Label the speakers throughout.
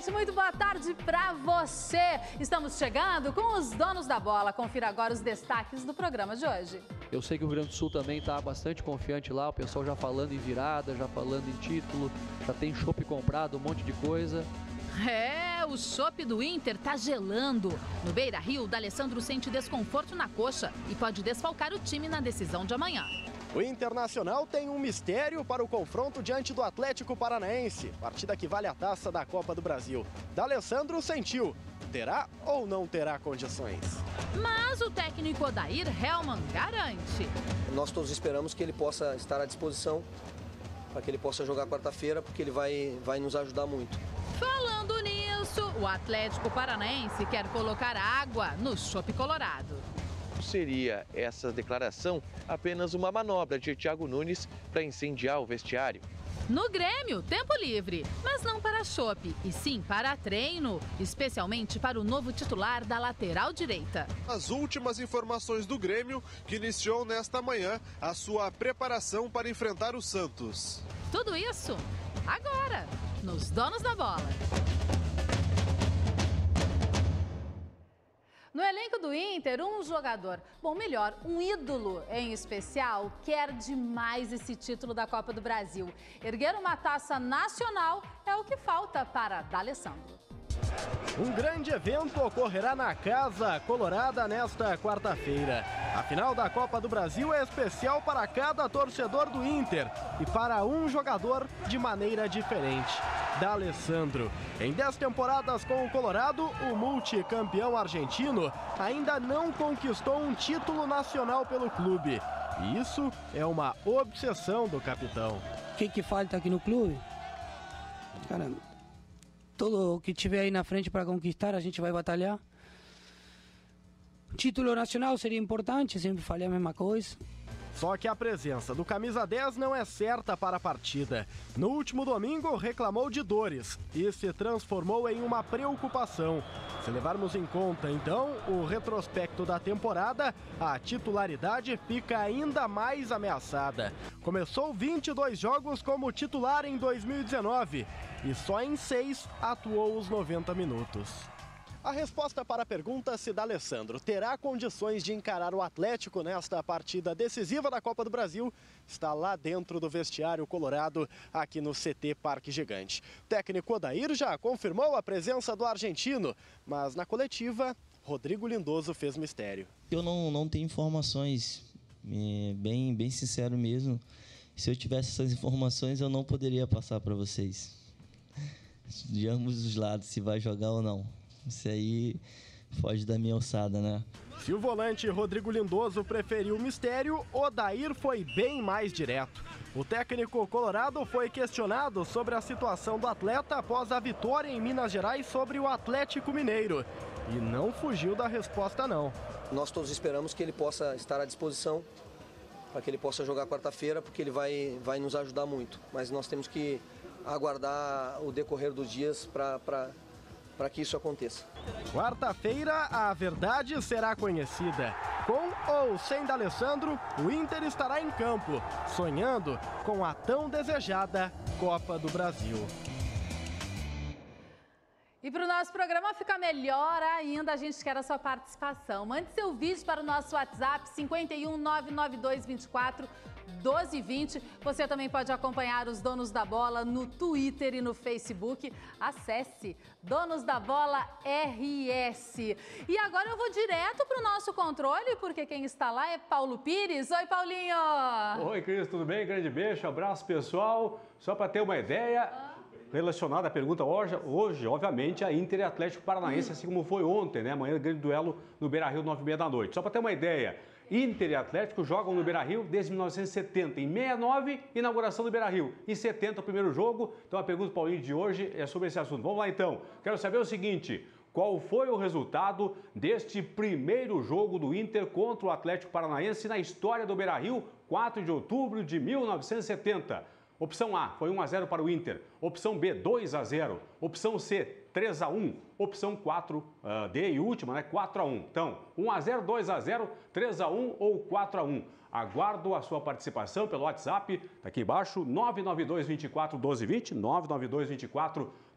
Speaker 1: gente, muito boa tarde pra você. Estamos chegando com os donos da bola. Confira agora os destaques do programa de hoje.
Speaker 2: Eu sei que o Rio Grande do Sul também está bastante confiante lá, o pessoal já falando em virada, já falando em título, já tem chopp comprado, um monte de coisa.
Speaker 3: O chopp do Inter tá gelando. No Beira-Rio, o D'Alessandro sente desconforto na coxa e pode desfalcar o time na decisão de amanhã.
Speaker 4: O Internacional tem um mistério para o confronto diante do Atlético Paranaense, partida que vale a taça da Copa do Brasil. D'Alessandro sentiu, terá ou não terá condições?
Speaker 3: Mas o técnico Odair Hellmann garante.
Speaker 5: Nós todos esperamos que ele possa estar à disposição, para que ele possa jogar quarta-feira, porque ele vai nos ajudar muito.
Speaker 3: Falando nisso, o Atlético Paranaense quer colocar água no chopp colorado.
Speaker 6: Seria essa declaração apenas uma manobra de Thiago Nunes para incendiar o vestiário?
Speaker 3: No Grêmio, tempo livre, mas não para chopp, e sim para treino, especialmente para o novo titular da lateral direita.
Speaker 7: As últimas informações do Grêmio, que iniciou nesta manhã a sua preparação para enfrentar o Santos.
Speaker 3: Tudo isso agora, nos Donos da Bola.
Speaker 1: No elenco do Inter, um jogador, um ídolo em especial, quer demais esse título da Copa do Brasil. Erguer uma taça nacional é o que falta para D'Alessandro.
Speaker 4: Um grande evento ocorrerá na Casa Colorada nesta quarta-feira. A final da Copa do Brasil é especial para cada torcedor do Inter e para um jogador de maneira diferente. D'Alessandro. Em 10 temporadas com o Colorado, o multicampeão argentino ainda não conquistou um título nacional pelo clube. E isso é uma obsessão do capitão.
Speaker 8: O que falta aqui no clube? Caramba. Todo o que tiver aí na frente para conquistar, a gente vai batalhar. Título nacional seria importante, sempre falei a mesma coisa.
Speaker 4: Só que a presença do camisa 10 não é certa para a partida. No último domingo, reclamou de dores e se transformou em uma preocupação. Se levarmos em conta, então, o retrospecto da temporada, a titularidade fica ainda mais ameaçada. Começou 22 jogos como titular em 2019 e só em 6 atuou os 90 minutos. A resposta para a pergunta se D'Alessandro terá condições de encarar o Atlético nesta partida decisiva da Copa do Brasil está lá dentro do vestiário colorado, aqui no CT Parque Gigante. O técnico Odair já confirmou a presença do argentino, mas na coletiva, Rodrigo Lindoso fez mistério.
Speaker 9: Eu não tenho informações, bem sincero mesmo. Se eu tivesse essas informações, eu não poderia passar para vocês. De ambos os lados, se vai jogar ou não. Isso aí foge da minha alçada, né?
Speaker 4: Se o volante Rodrigo Lindoso preferiu o mistério, Odair foi bem mais direto. O técnico colorado foi questionado sobre a situação do atleta após a vitória em Minas Gerais sobre o Atlético Mineiro. E não fugiu da resposta, não.
Speaker 5: Nós todos esperamos que ele possa estar à disposição, para que ele possa jogar quarta-feira, porque ele vai nos ajudar muito. Mas nós temos que aguardar o decorrer dos dias para que isso aconteça.
Speaker 4: Quarta-feira, a verdade será conhecida. Com ou sem D'Alessandro, o Inter estará em campo, sonhando com a tão desejada Copa do Brasil.
Speaker 1: E para o nosso programa ficar melhor ainda, a gente quer a sua participação. Mande seu vídeo para o nosso WhatsApp 51 992 24 1220. Você também pode acompanhar os Donos da Bola no Twitter e no Facebook. Acesse Donos da Bola RS. E agora eu vou direto para o nosso controle, porque quem está lá é Paulo Pires. Oi, Paulinho!
Speaker 10: Oi, Cris, tudo bem? Grande beijo, abraço, pessoal. Só para ter uma ideia, relacionada à pergunta hoje, obviamente, a Inter e Atlético Paranaense, assim como foi ontem, né? Amanhã, grande duelo no Beira-Rio, 9h30 da noite. Só para ter uma ideia, Inter e Atlético jogam no Beira-Rio desde 1970. Em 69, inauguração do Beira-Rio. Em 70, o primeiro jogo. Então, a pergunta do Paulinho de hoje é sobre esse assunto. Vamos lá, então. Quero saber o seguinte: qual foi o resultado deste primeiro jogo do Inter contra o Atlético Paranaense na história do Beira-Rio, 4 de outubro de 1970? Opção A, foi 1-0 para o Inter. Opção B, 2-0. Opção C, 3-1. opção 4D e última, né? 4-1. Então, 1-0, 2-0, 3-1 ou 4-1. Aguardo a sua participação pelo WhatsApp, tá aqui embaixo, 99224-1220,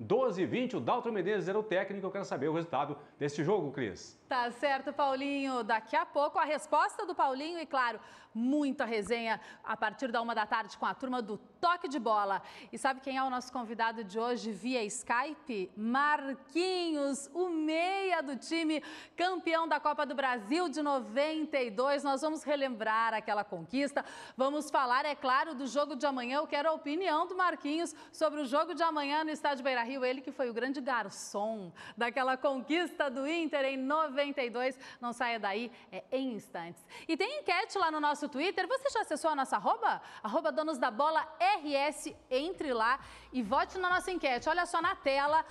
Speaker 10: 99224-1220. O Dalton Menezes era o técnico, eu quero saber o resultado desse jogo, Cris.
Speaker 1: Tá certo, Paulinho. Daqui a pouco a resposta do Paulinho e, claro, muita resenha a partir da 1h da tarde com a turma do Toque de Bola. E sabe quem é o nosso convidado de hoje via Skype? Marquinhos, o meia do time campeão da Copa do Brasil de 92. Nós vamos relembrar aquela conquista. Vamos falar, é claro, do jogo de amanhã. Eu quero a opinião do Marquinhos sobre o jogo de amanhã no estádio Beira-Rio. Ele que foi o grande garçom daquela conquista do Inter em 92. Não saia daí, é em instantes. E tem enquete lá no nosso Twitter. Você já acessou a nossa arroba? Arroba Donos da Bola RS. Entre lá e vote na nossa enquete. Olha só na tela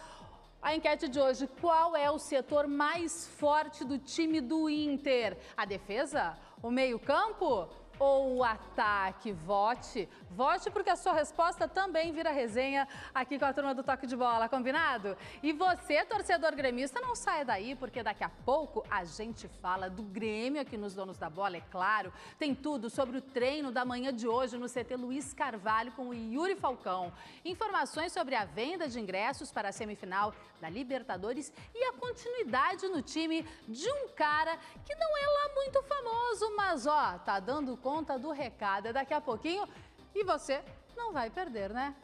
Speaker 1: a enquete de hoje. Qual é o setor mais forte do time do Inter? A defesa? O meio-campo? Ou o ataque? Vote. Vote porque a sua resposta também vira resenha aqui com a turma do Toque de Bola, combinado? E você, torcedor gremista, não saia daí, porque daqui a pouco a gente fala do Grêmio aqui nos Donos da Bola, é claro. Tem tudo sobre o treino da manhã de hoje no CT Luiz Carvalho com o Yuri Falcão. Informações sobre a venda de ingressos para a semifinal da Libertadores e a continuidade no time de um cara que não é lá muito famoso, mas ó, tá dando conta do recado. É daqui a pouquinho e você não vai perder, né?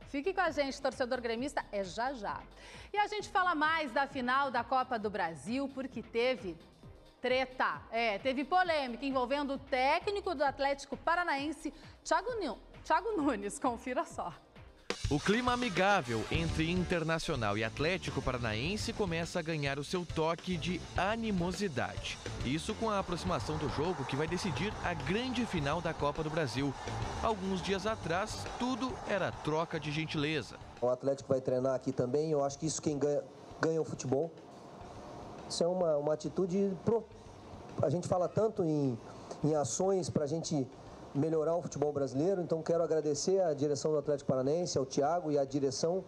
Speaker 1: Fique com a gente, torcedor gremista, é já já. E a gente fala mais da final da Copa do Brasil porque teve treta, teve polêmica envolvendo o técnico do Atlético Paranaense, Thiago Nunes, confira só.
Speaker 6: O clima amigável entre Internacional e Atlético Paranaense começa a ganhar o seu toque de animosidade. Isso com a aproximação do jogo que vai decidir a grande final da Copa do Brasil. Alguns dias atrás, tudo era troca de gentileza.
Speaker 5: O Atlético vai treinar aqui também, eu acho que isso quem ganha o futebol. Isso é uma atitude... A gente fala tanto em ações para a gente melhorar o futebol brasileiro, então quero agradecer à direção do Atlético Paranaense, ao Thiago e à direção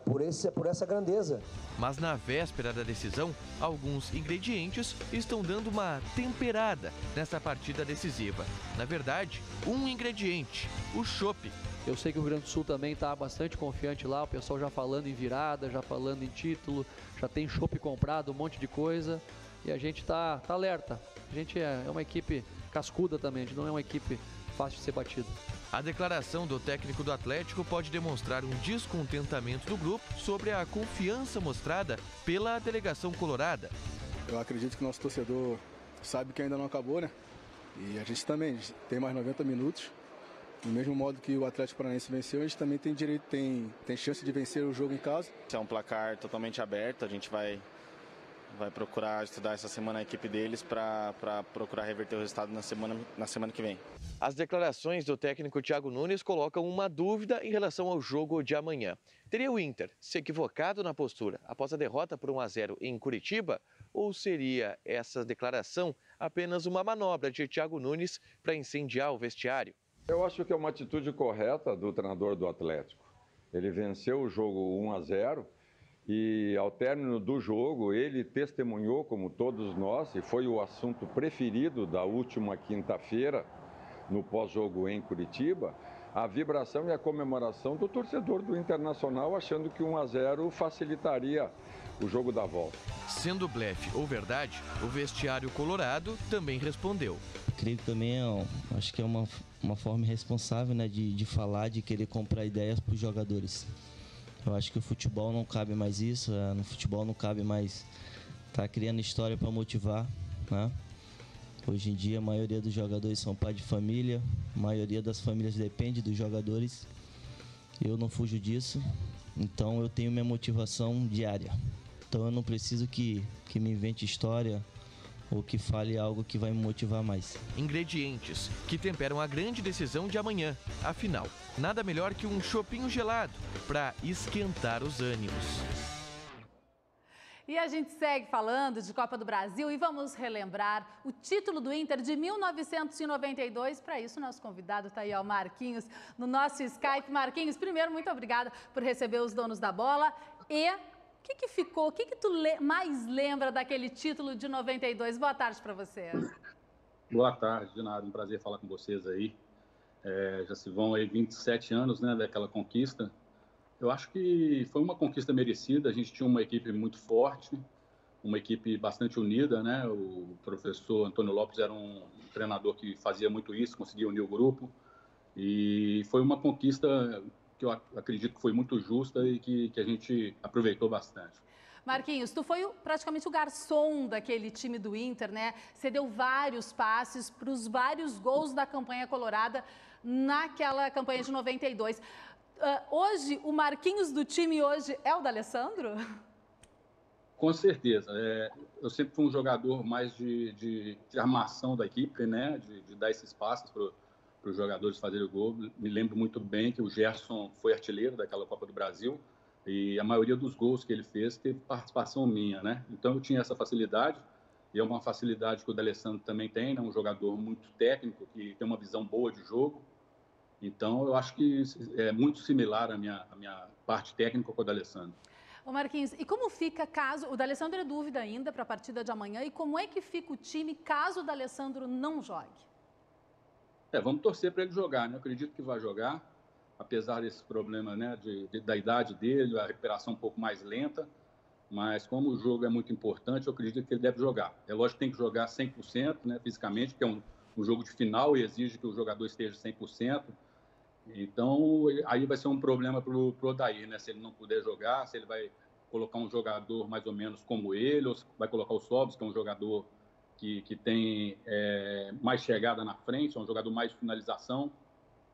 Speaker 5: por essa grandeza.
Speaker 6: Mas na véspera da decisão, alguns ingredientes estão dando uma temperada nessa partida decisiva. Na verdade, um ingrediente, o chopp.
Speaker 2: Eu sei que o Rio Grande do Sul também está bastante confiante lá, o pessoal já falando em virada, já falando em título, já tem chopp comprado, um monte de coisa. E a gente tá alerta. A gente é uma equipe cascuda também, a gente não é uma equipe fácil de ser batida.
Speaker 6: A declaração do técnico do Atlético pode demonstrar um descontentamento do grupo sobre a confiança mostrada pela delegação colorada.
Speaker 11: Eu acredito que o nosso torcedor sabe que ainda não acabou, né? E a gente também tem mais 90 minutos. Do mesmo modo que o Atlético Paranaense venceu, a gente também tem direito, tem chance de vencer o jogo em casa.
Speaker 12: É um placar totalmente aberto, a gente vai procurar estudar essa semana a equipe deles para procurar reverter o resultado na semana que vem.
Speaker 6: As declarações do técnico Thiago Nunes colocam uma dúvida em relação ao jogo de amanhã. Teria o Inter se equivocado na postura após a derrota por 1-0 em Curitiba? Ou seria essa declaração apenas uma manobra de Thiago Nunes para incendiar o vestiário?
Speaker 13: Eu acho que é uma atitude correta do treinador do Atlético. Ele venceu o jogo 1-0. E ao término do jogo, ele testemunhou, como todos nós, e foi o assunto preferido da última quinta-feira, no pós-jogo em Curitiba, a vibração e a comemoração do torcedor do Internacional, achando que 1-0 facilitaria o jogo da volta.
Speaker 6: Sendo blefe ou verdade, o vestiário colorado também respondeu.
Speaker 9: Creio que também acho que é uma forma irresponsável, né, de falar, de querer comprar ideias para os jogadores. Eu acho que o futebol não cabe mais isso, no futebol não cabe mais estar criando história para motivar, né? Hoje em dia a maioria dos jogadores são pai de família, a maioria das famílias depende dos jogadores. Eu não fujo disso, então eu tenho minha motivação diária. Então eu não preciso que me invente história ou que fale algo que vai me motivar mais.
Speaker 6: Ingredientes que temperam a grande decisão de amanhã. Afinal, nada melhor que um chopinho gelado para esquentar os ânimos.
Speaker 1: E a gente segue falando de Copa do Brasil e vamos relembrar o título do Inter de 1992. Para isso, nosso convidado está aí, o Marquinhos, no nosso Skype. Marquinhos, primeiro, muito obrigada por receber os Donos da Bola e que ficou? O que tu mais lembra daquele título de 92? Boa tarde para você.
Speaker 14: Boa tarde, de nada. Um prazer falar com vocês aí. Já se vão aí 27 anos, né, daquela conquista. Eu acho que foi uma conquista merecida. A gente tinha uma equipe muito forte, uma equipe bastante unida, né? O professor Antônio Lopes era um treinador que fazia muito isso, conseguia unir o grupo. E foi uma conquista que eu acredito que foi muito justa e que a gente aproveitou bastante.
Speaker 1: Marquinhos, tu foi praticamente o garçom daquele time do Inter, né? Você deu vários passes para os vários gols da campanha colorada naquela campanha de 92. Hoje, o Marquinhos do time hoje é o D'Alessandro?
Speaker 14: Com certeza. Eu sempre fui um jogador mais de armação da equipe, né? De dar esses passes para os jogadores fazerem o gol. Me lembro muito bem que o Gerson foi artilheiro daquela Copa do Brasil e a maioria dos gols que ele fez teve participação minha, né? Então eu tinha essa facilidade e é uma facilidade que o D'Alessandro também tem, né? Um jogador muito técnico que tem uma visão boa de jogo. Então eu acho que é muito similar a minha parte técnica com o D'Alessandro.
Speaker 1: Ô Marquinhos, e como fica caso... O D'Alessandro é dúvida ainda para a partida de amanhã. E como é que fica o time caso o D'Alessandro não jogue?
Speaker 14: Vamos torcer para ele jogar, né? Eu acredito que vai jogar, apesar desse problema, né, da idade dele, a recuperação um pouco mais lenta. Mas como o jogo é muito importante, eu acredito que ele deve jogar. É lógico que tem que jogar 100%, né, fisicamente, porque é um jogo de final e exige que o jogador esteja 100%. Então, aí vai ser um problema para o Odair, né? Se ele não puder jogar, se ele vai colocar um jogador mais ou menos como ele, ou se vai colocar o Sobis, que é um jogador que tem mais chegada na frente, é um jogador mais de finalização.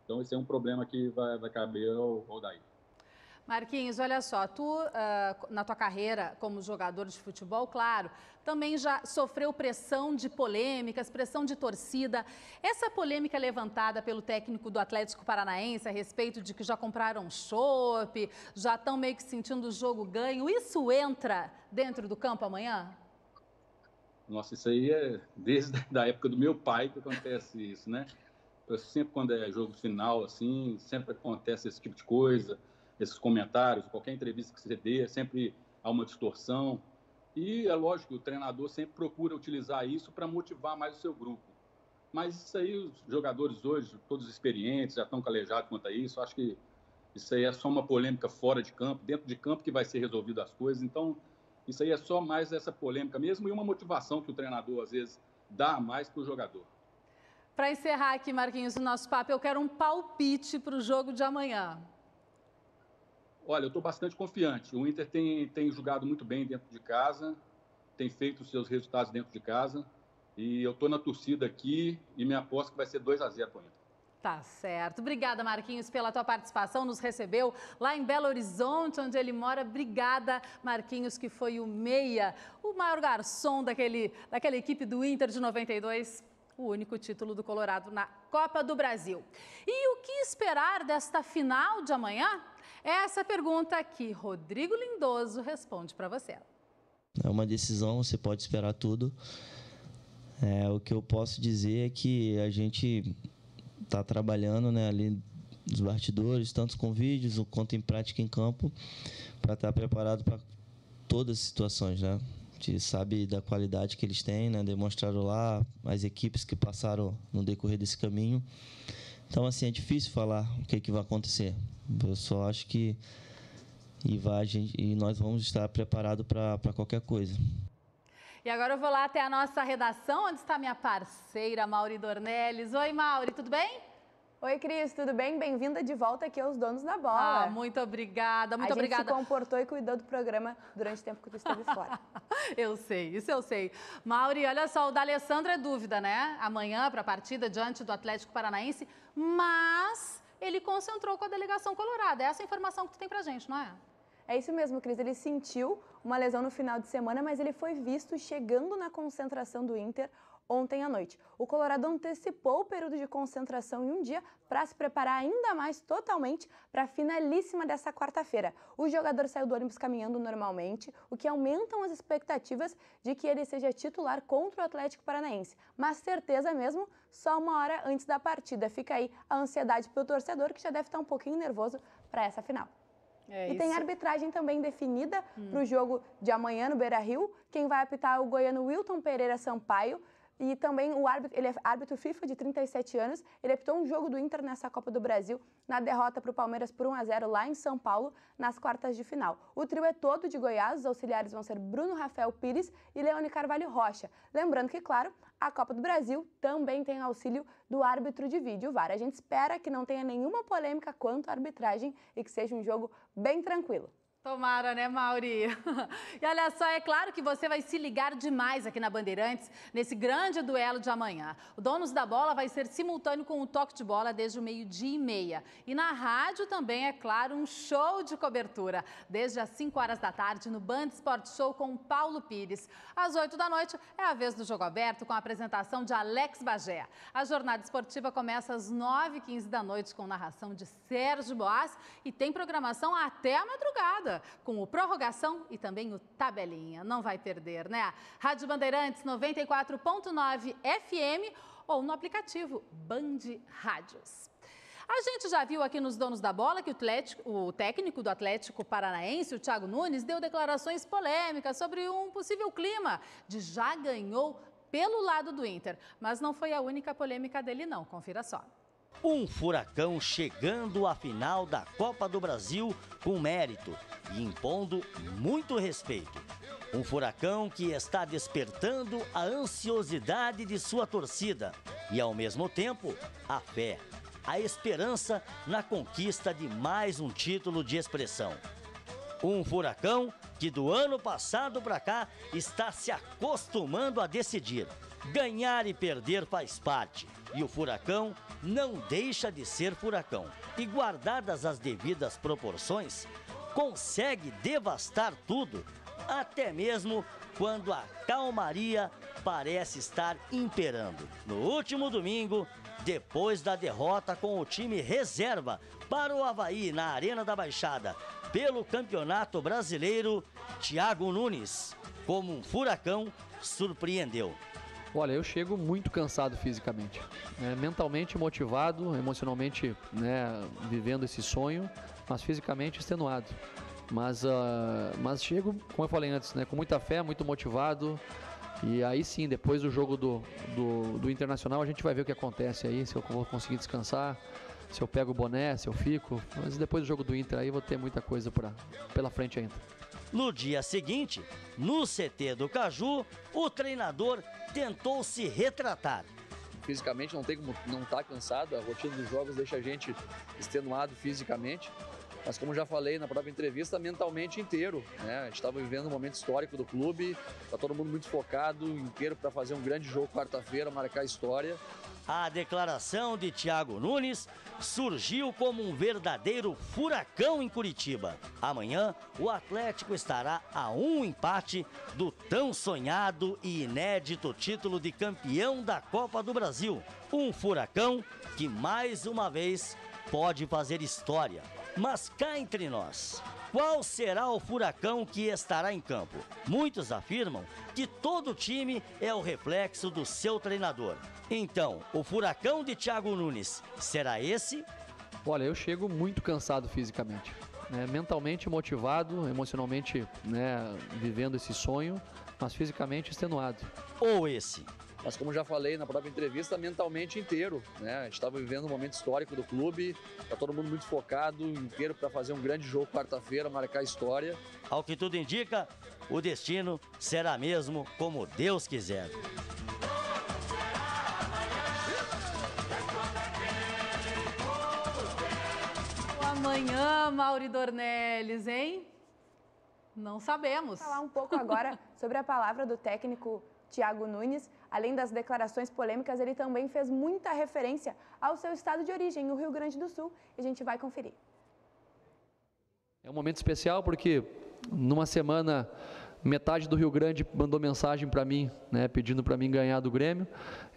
Speaker 14: Então, esse é um problema que vai caber ao Odair.
Speaker 1: Marquinhos, olha só, tu, na tua carreira como jogador de futebol, claro, também já sofreu pressão de polêmicas, pressão de torcida. Essa polêmica levantada pelo técnico do Atlético Paranaense a respeito de que já compraram chopp, já estão meio que sentindo o jogo ganho, isso entra dentro do campo amanhã?
Speaker 14: Nossa, isso aí é desde a época do meu pai que acontece isso, né? Sempre quando é jogo final, assim, sempre acontece esse tipo de coisa. Esses comentários, qualquer entrevista que você dê, sempre há uma distorção. E é lógico que o treinador sempre procura utilizar isso para motivar mais o seu grupo. Mas isso aí, os jogadores hoje, todos experientes, já estão calejados quanto a isso. Acho que isso aí é só uma polêmica fora de campo, dentro de campo que vai ser resolvido as coisas. Então, isso aí é só mais essa polêmica mesmo e uma motivação que o treinador, às vezes, dá a mais para o jogador.
Speaker 1: Para encerrar aqui, Marquinhos, o nosso papo, eu quero um palpite para o jogo de amanhã.
Speaker 14: Olha, eu estou bastante confiante. O Inter tem jogado muito bem dentro de casa, tem feito os seus resultados dentro de casa. E eu estou na torcida aqui e me aposto que vai ser 2-0 para o Inter.
Speaker 1: Tá certo. Obrigada, Marquinhos, pela tua participação. Nos recebeu lá em Belo Horizonte, onde ele mora. Obrigada, Marquinhos, que foi o meia, o maior garçom daquela equipe do Inter de 92. O único título do Colorado na Copa do Brasil. E o que esperar desta final de amanhã? Essa pergunta que Rodrigo Lindoso responde para você.
Speaker 9: É uma decisão, você pode esperar tudo. O que eu posso dizer é que a gente está trabalhando, né, ali nos bastidores, tanto com vídeos quanto em prática em campo, para estar preparado para todas as situações, né? A gente sabe da qualidade que eles têm, né? Demonstraram lá as equipes que passaram no decorrer desse caminho. Então, assim, é difícil falar o que vai acontecer. Eu só acho que nós vamos estar preparados para qualquer coisa.
Speaker 1: E agora eu vou lá até a nossa redação, onde está minha parceira, Mauri Dornelles. Oi, Mauri, tudo bem?
Speaker 15: Oi, Cris, tudo bem? Bem-vinda de volta aqui aos Donos da Bola.
Speaker 1: Muito obrigada, muito
Speaker 15: obrigada.
Speaker 1: obrigada.
Speaker 15: A gente se comportou e cuidou do programa durante o tempo que tu esteve fora.
Speaker 1: Eu sei, isso eu sei. Mauri, olha só, o D'Alessandro é dúvida, né? Amanhã para a partida diante do Atlético Paranaense, mas ele concentrou com a delegação colorada. É essa a informação que tu tem pra gente, não é?
Speaker 15: É isso mesmo, Cris. Ele sentiu uma lesão no final de semana, mas ele foi visto chegando na concentração do Inter ontem à noite. O Colorado antecipou o período de concentração em um dia para se preparar ainda mais totalmente para a finalíssima dessa quarta-feira. O jogador saiu do ônibus caminhando normalmente, o que aumentam as expectativas de que ele seja titular contra o Atlético Paranaense. Mas certeza mesmo, só uma hora antes da partida. Fica aí a ansiedade para o torcedor, que já deve estar um pouquinho nervoso para essa final. E tem arbitragem também definida para o jogo de amanhã no Beira-Rio. Quem vai apitar é o goiano Wilton Pereira Sampaio. E também o árbitro, ele é árbitro FIFA de 37 anos, ele apitou um jogo do Inter nessa Copa do Brasil, na derrota para o Palmeiras por 1-0 lá em São Paulo, nas quartas de final. O trio é todo de Goiás, os auxiliares vão ser Bruno Rafael Pires e Leone Carvalho Rocha. Lembrando que, claro, a Copa do Brasil também tem auxílio do árbitro de vídeo, VAR. A gente espera que não tenha nenhuma polêmica quanto à arbitragem e que seja um jogo bem tranquilo.
Speaker 1: Tomara, né, Mauri? E olha só, é claro que você vai se ligar demais aqui na Bandeirantes nesse grande duelo de amanhã. O Donos da Bola vai ser simultâneo com o toque de bola desde o 12h30. E na rádio também, é claro, um show de cobertura. Desde as 5 horas da tarde no Band Sport Show com o Paulo Pires. Às 8 da noite é a vez do Jogo Aberto com a apresentação de Alex Bagé. A jornada esportiva começa às 9h15 da noite com narração de Sérgio Boas e tem programação até a madrugada, com o Prorrogação e também o Tabelinha. Não vai perder, né? Rádio Bandeirantes 94.9 FM ou no aplicativo Band Rádios. A gente já viu aqui nos Donos da Bola que o técnico do Atlético Paranaense, o Thiago Nunes, deu declarações polêmicas sobre um possível clima de já ganhou pelo lado do Inter. Mas não foi a única polêmica dele, não. Confira só.
Speaker 16: Um Furacão chegando à final da Copa do Brasil com mérito e impondo muito respeito. Um Furacão que está despertando a ansiosidade de sua torcida e, ao mesmo tempo, a fé, a esperança na conquista de mais um título de expressão. Um Furacão que do ano passado para cá está se acostumando a decidir. Ganhar e perder faz parte. E o Furacão não deixa de ser Furacão. E guardadas as devidas proporções, consegue devastar tudo, até mesmo quando a calmaria parece estar imperando. No último domingo, depois da derrota com o time reserva para o Avaí na Arena da Baixada, pelo Campeonato Brasileiro, Thiago Nunes, como um Furacão, surpreendeu.
Speaker 2: Olha, eu chego muito cansado fisicamente, né? Mentalmente motivado, emocionalmente, né, vivendo esse sonho, mas fisicamente extenuado. Mas chego, como eu falei antes, né, com muita fé, muito motivado. E aí sim, depois do jogo do Internacional, a gente vai ver o que acontece aí, se eu vou conseguir descansar, se eu pego o boné, se eu fico. Mas depois do jogo do Inter aí vou ter muita coisa pela frente ainda.
Speaker 16: No dia seguinte, no CT do Caju, o treinador tentou se retratar.
Speaker 2: Fisicamente não tem como não estar cansado, a rotina dos jogos deixa a gente extenuado fisicamente. Mas como já falei na própria entrevista, mentalmente inteiro, né? A gente estava vivendo um momento histórico do clube, está todo mundo muito focado, inteiro para fazer um grande jogo quarta-feira, marcar a história.
Speaker 16: A declaração de Thiago Nunes surgiu como um verdadeiro furacão em Curitiba. Amanhã, o Atlético estará a um empate do tão sonhado e inédito título de campeão da Copa do Brasil. Um Furacão que, mais uma vez, pode fazer história. Mas cá entre nós, qual será o Furacão que estará em campo? Muitos afirmam que todo time é o reflexo do seu treinador. Então, o Furacão de Thiago Nunes será esse?
Speaker 2: Olha, eu chego muito cansado fisicamente, né? Mentalmente motivado, emocionalmente, né, vivendo esse sonho, mas fisicamente extenuado.
Speaker 16: Ou esse?
Speaker 2: Mas como já falei na própria entrevista, mentalmente inteiro, né? A gente estava vivendo um momento histórico do clube, está todo mundo muito focado, inteiro para fazer um grande jogo quarta-feira, marcar a história.
Speaker 16: Ao que tudo indica, o destino será mesmo como Deus quiser.
Speaker 1: Amanhã, Mauri Dornelles, hein? Não sabemos.
Speaker 15: Vou falar um pouco agora sobre a palavra do técnico Thiago Nunes. Além das declarações polêmicas, ele também fez muita referência ao seu estado de origem, o Rio Grande do Sul, e a gente vai conferir.
Speaker 2: É um momento especial porque numa semana metade do Rio Grande mandou mensagem para mim, né, pedindo para mim ganhar do Grêmio.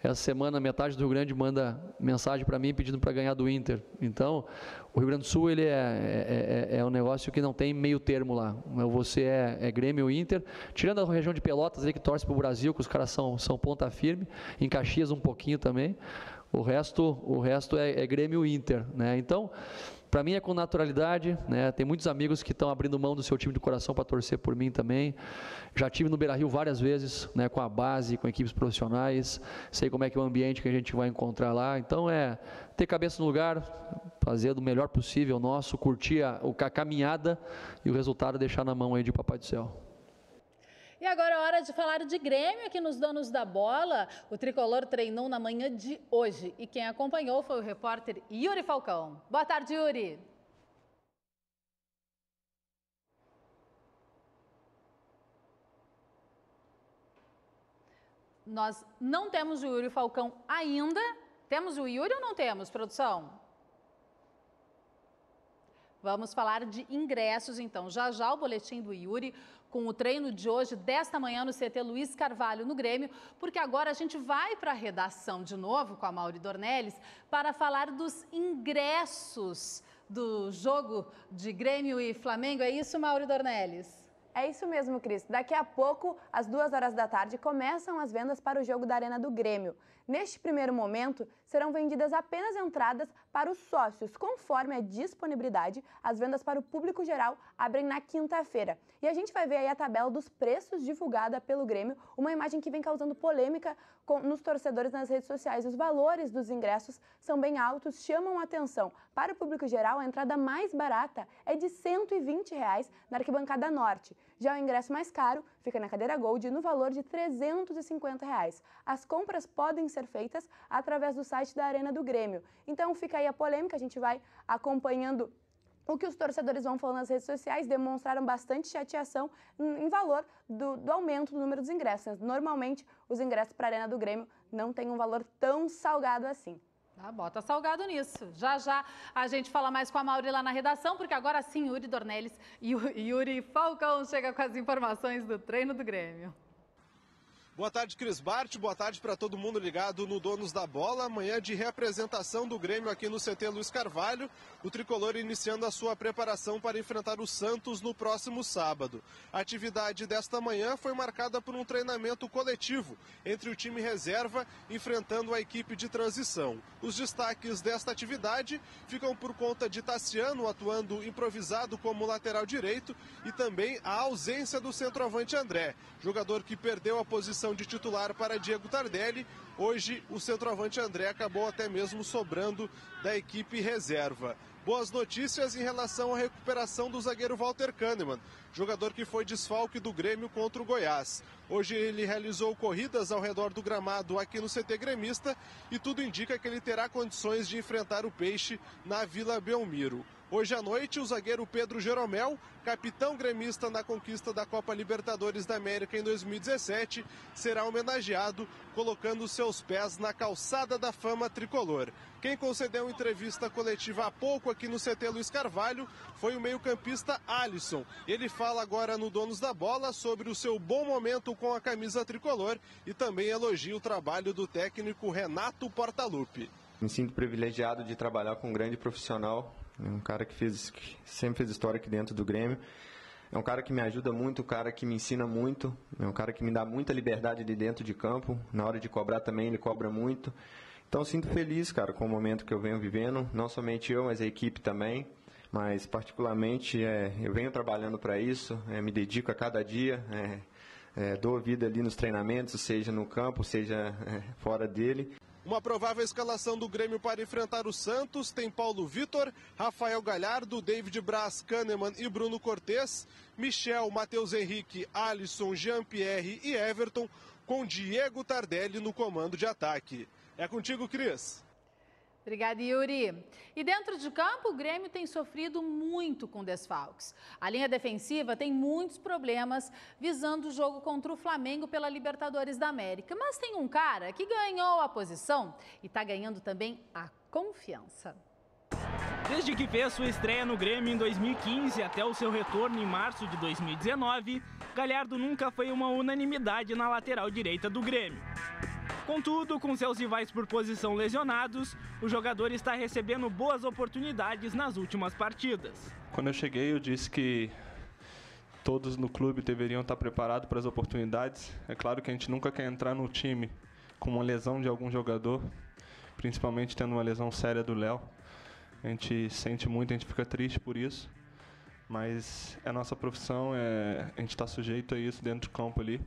Speaker 2: Essa semana metade do Rio Grande manda mensagem para mim pedindo para ganhar do Inter. Então, o Rio Grande do Sul ele é um negócio que não tem meio termo lá. Você é Grêmio ou Inter, tirando a região de Pelotas ali que torce para o Brasil, que os caras são ponta firme, em Caxias um pouquinho também. O resto é Grêmio e Inter, né? Então, para mim é com naturalidade, né? Tem muitos amigos que estão abrindo mão do seu time de coração para torcer por mim também. Já tive no Beira-Rio várias vezes, né? Com a base, com equipes profissionais. Sei como é que é o ambiente que a gente vai encontrar lá. Então é ter cabeça no lugar, fazer do melhor possível nosso, curtir a caminhada e o resultado deixar na mão aí de Papai do Céu.
Speaker 1: E agora é hora de falar de Grêmio aqui nos Donos da Bola. O tricolor treinou na manhã de hoje e quem acompanhou foi o repórter Yuri Falcão. Boa tarde, Yuri. Nós não temos o Yuri Falcão ainda. Temos o Yuri ou não temos, produção? Vamos falar de ingressos, então. Já o boletim do Yuri com o treino de hoje, desta manhã, no CT Luiz Carvalho, no Grêmio, porque agora a gente vai para a redação de novo com a Mauri Dornelles para falar dos ingressos do jogo de Grêmio e Flamengo. É isso, Mauri Dornelles?
Speaker 15: É isso mesmo, Cris. Daqui a pouco, às 2h da tarde, começam as vendas para o jogo da Arena do Grêmio. Neste primeiro momento, serão vendidas apenas entradas para os sócios. Conforme a disponibilidade, as vendas para o público geral abrem na quinta-feira. E a gente vai ver aí a tabela dos preços divulgada pelo Grêmio, uma imagem que vem causando polêmica nos torcedores nas redes sociais. Os valores dos ingressos são bem altos, chamam a atenção. Para o público geral, a entrada mais barata é de R$ 120 na arquibancada norte. Já o ingresso mais caro fica na cadeira Gold no valor de R$ 350. As compras podem ser feitas através do site da Arena do Grêmio. Então fica aí a polêmica, a gente vai acompanhando o que os torcedores vão falando nas redes sociais. Demonstraram bastante chateação em valor do aumento do número dos ingressos. Normalmente, os ingressos para a Arena do Grêmio não têm um valor tão salgado assim.
Speaker 1: Ah, bota salgado nisso. Já a gente fala mais com a Mauri lá na redação, porque agora sim, Yuri Dornelles e Yuri Falcão chega com as informações do treino do Grêmio.
Speaker 7: Boa tarde, Cris Bart. Boa tarde para todo mundo ligado no Donos da Bola. Amanhã de reapresentação do Grêmio aqui no CT Luiz Carvalho. O tricolor iniciando a sua preparação para enfrentar o Santos no próximo sábado. A atividade desta manhã foi marcada por um treinamento coletivo entre o time reserva enfrentando a equipe de transição. Os destaques desta atividade ficam por conta de Tassiano atuando improvisado como lateral direito e também a ausência do centroavante André, jogador que perdeu a posição de titular para Diego Tardelli. Hoje o centroavante André acabou até mesmo sobrando da equipe reserva. Boas notícias em relação à recuperação do zagueiro Walter Kahneman, jogador que foi desfalque do Grêmio contra o Goiás. Hoje ele realizou corridas ao redor do gramado aqui no CT gremista e tudo indica que ele terá condições de enfrentar o Peixe na Vila Belmiro. Hoje à noite, o zagueiro Pedro Jeromel, capitão gremista na conquista da Copa Libertadores da América em 2017, será homenageado colocando seus pés na calçada da fama tricolor. Quem concedeu entrevista coletiva há pouco aqui no CT Luiz Carvalho foi o meio-campista Alisson. Ele fala agora no Donos da Bola sobre o seu bom momento com a camisa tricolor e também elogia o trabalho do técnico Renato Portaluppi.
Speaker 17: Me sinto privilegiado de trabalhar com um grande profissional. É um cara que sempre fez história aqui dentro do Grêmio. É um cara que me ajuda muito, um cara que me ensina muito. É um cara que me dá muita liberdade de dentro de campo. Na hora de cobrar também, ele cobra muito. Então, sinto feliz, cara, com o momento que eu venho vivendo. Não somente eu, mas a equipe também. Mas, particularmente, eu venho trabalhando para isso. Me dedico a cada dia. Dou vida ali nos treinamentos, seja no campo, seja fora dele.
Speaker 7: Uma provável escalação do Grêmio para enfrentar o Santos tem Paulo Vitor, Rafael Galhardo, David Braz, Kahneman e Bruno Cortes, Michel, Matheus Henrique, Alisson, Jean-Pierre e Everton, com Diego Tardelli no comando de ataque. É contigo, Cris.
Speaker 1: Obrigada, Yuri. E dentro de campo, o Grêmio tem sofrido muito com desfalques. A linha defensiva tem muitos problemas visando o jogo contra o Flamengo pela Libertadores da América. Mas tem um cara que ganhou a posição e está ganhando também a confiança.
Speaker 18: Desde que fez sua estreia no Grêmio em 2015 até o seu retorno em março de 2019, Galhardo nunca foi uma unanimidade na lateral direita do Grêmio. Contudo, com seus rivais por posição lesionados, o jogador está recebendo boas oportunidades nas últimas partidas.
Speaker 19: Quando eu cheguei, eu disse que todos no clube deveriam estar preparados para as oportunidades. É claro que a gente nunca quer entrar no time com uma lesão de algum jogador, principalmente tendo uma lesão séria do Léo. A gente sente muito, a gente fica triste por isso, mas é a nossa profissão, a gente está sujeito a isso dentro do campo ali.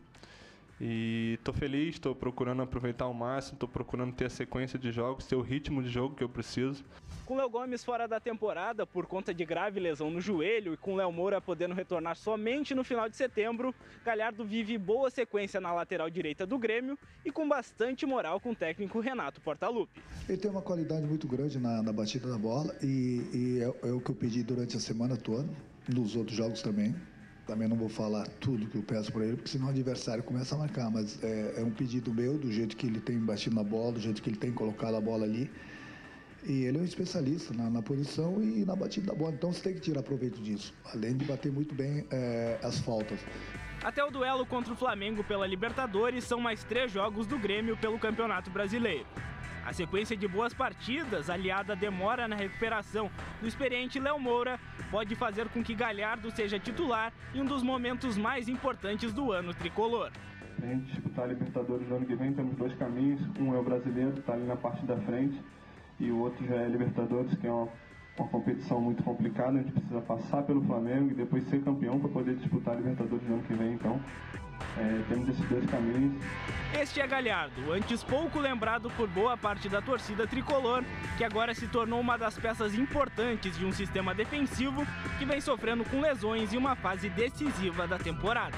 Speaker 19: E estou feliz, estou procurando aproveitar ao máximo, estou procurando ter a sequência de jogos, ter o ritmo de jogo que eu preciso.
Speaker 18: Com Léo Gomes fora da temporada por conta de grave lesão no joelho e com Léo Moura podendo retornar somente no final de setembro, Galhardo vive boa sequência na lateral direita do Grêmio e com bastante moral com o técnico Renato Portaluppi.
Speaker 20: Ele tem uma qualidade muito grande na batida da bola e é o que eu pedi durante a semana toda, nos outros jogos também. Também não vou falar tudo que eu peço para ele, porque senão o adversário começa a marcar, mas é um pedido meu, do jeito que ele tem batido na bola, do jeito que ele tem colocado a bola ali. E ele é um especialista na posição e na batida da bola, então você tem que tirar proveito disso, além de bater muito bem as faltas.
Speaker 18: Até o duelo contra o Flamengo pela Libertadores são mais 3 jogos do Grêmio pelo Campeonato Brasileiro. A sequência de boas partidas, aliada à demora na recuperação do experiente Léo Moura, pode fazer com que Galhardo seja titular em um dos momentos mais importantes do ano tricolor.
Speaker 19: A gente disputar a Libertadores no ano que vem, temos 2 caminhos. Um é o brasileiro, que está ali na parte da frente, e o outro já é a Libertadores, que é uma competição muito complicada. A gente precisa passar pelo Flamengo e depois ser campeão para poder disputar a Libertadores no ano que vem. Então, temos esses 2 caminhos.
Speaker 18: Este é Galhardo, antes pouco lembrado por boa parte da torcida tricolor, que agora se tornou uma das peças importantes de um sistema defensivo que vem sofrendo com lesões em uma fase decisiva da temporada.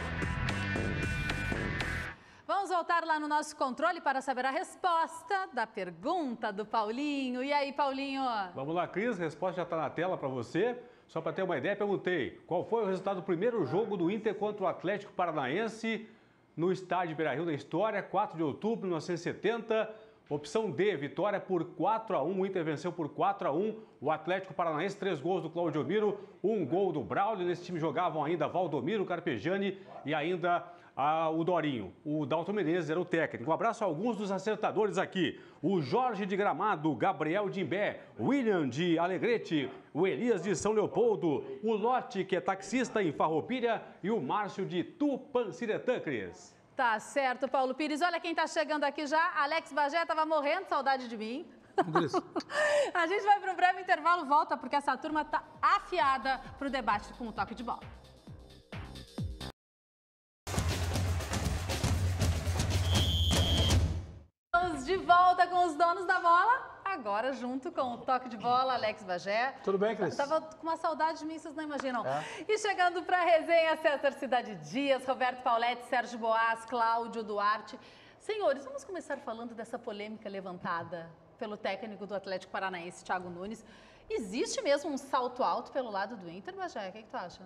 Speaker 1: Vamos voltar lá no nosso controle para saber a resposta da pergunta do Paulinho. E aí, Paulinho?
Speaker 10: Vamos lá, Cris, a resposta já está na tela para você. Só para ter uma ideia, perguntei qual foi o resultado do primeiro jogo do Inter contra o Atlético Paranaense no estádio Beira-Rio da história, 4 de outubro de 1970. Opção D, vitória por 4-1, o Inter venceu por 4-1. O Atlético Paranaense, 3 gols do Claudio Miro, 1 gol do Braulio. Nesse time jogavam ainda Valdomiro, Carpegiani e ainda o Dorinho. O Dalton Menezes era o técnico. Um abraço a alguns dos acertadores aqui. O Jorge de Gramado, Gabriel de Imbé, William de Alegrete, o Elias de São Leopoldo, o Lote, que é taxista em Farroupilha, e o Márcio de Tupanciretã, Cris.
Speaker 1: Tá certo, Paulo Pires. Olha quem tá chegando aqui já. Alex Bagé tava morrendo de saudade de mim. A gente vai para um breve intervalo, volta, porque essa turma tá afiada para o debate com o toque de bola. Estamos de volta com os donos da bola, agora junto com o toque de bola, Alex Bagé.
Speaker 10: Tudo bem, Cris?
Speaker 1: Tava com uma saudade de mim, vocês não imaginam. E chegando para a resenha, César Cidade Dias, Roberto Pauletti, Sérgio Boas, Cláudio Duarte. Senhores, vamos começar falando dessa polêmica levantada pelo técnico do Atlético Paranaense, Thiago Nunes. Existe mesmo um salto alto pelo lado do Inter, Bagé? O que tu acha?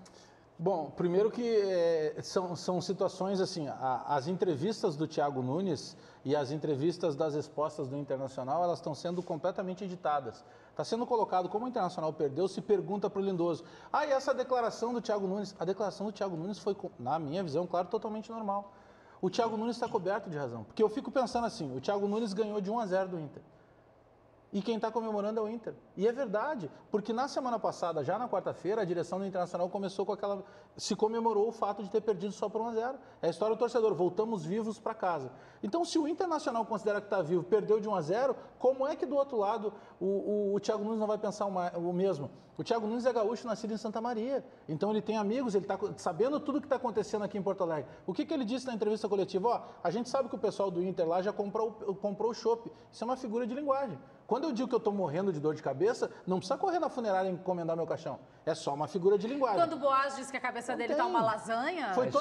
Speaker 21: Bom, primeiro que são situações assim, as entrevistas do Thiago Nunes e as entrevistas das respostas do Internacional, elas estão sendo completamente editadas. Está sendo colocado, como o Internacional perdeu, se pergunta para o Lindoso. E essa declaração do Thiago Nunes? A declaração do Thiago Nunes foi, na minha visão, claro, totalmente normal. O Thiago Nunes está coberto de razão, porque eu fico pensando assim, o Thiago Nunes ganhou de 1-0 do Inter. E quem está comemorando é o Inter. E é verdade, porque na semana passada, já na quarta-feira, a direção do Internacional começou com aquela... se comemorou o fato de ter perdido só por 1-0. É a história do torcedor, voltamos vivos para casa. Então, se o Internacional considera que está vivo, perdeu de 1-0, como é que do outro lado o Thiago Nunes não vai pensar o mesmo? O Thiago Nunes é gaúcho, nascido em Santa Maria. Então, ele tem amigos, ele está sabendo tudo o que está acontecendo aqui em Porto Alegre. O que ele disse na entrevista coletiva? A gente sabe que o pessoal do Inter lá já comprou o chopp. Isso é uma figura de linguagem. Quando eu digo que eu estou morrendo de dor de cabeça, não precisa correr na funerária e encomendar meu caixão. É só uma figura de linguagem.
Speaker 1: Quando o Boaz disse que a cabeça dele tá uma lasanha,
Speaker 21: foi
Speaker 1: só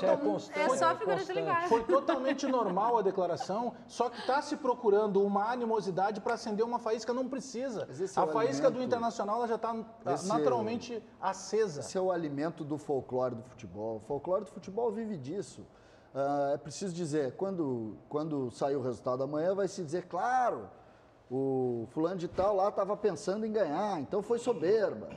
Speaker 1: a figura de linguagem.
Speaker 21: Foi totalmente normal a declaração, só que está se procurando uma animosidade para acender uma faísca, não precisa. A faísca do Internacional ela já está naturalmente acesa.
Speaker 22: Esse é o alimento do folclore do futebol. O folclore do futebol vive disso. É preciso dizer, quando sair o resultado amanhã, vai se dizer, claro, o fulano de tal lá estava pensando em ganhar, então foi soberba.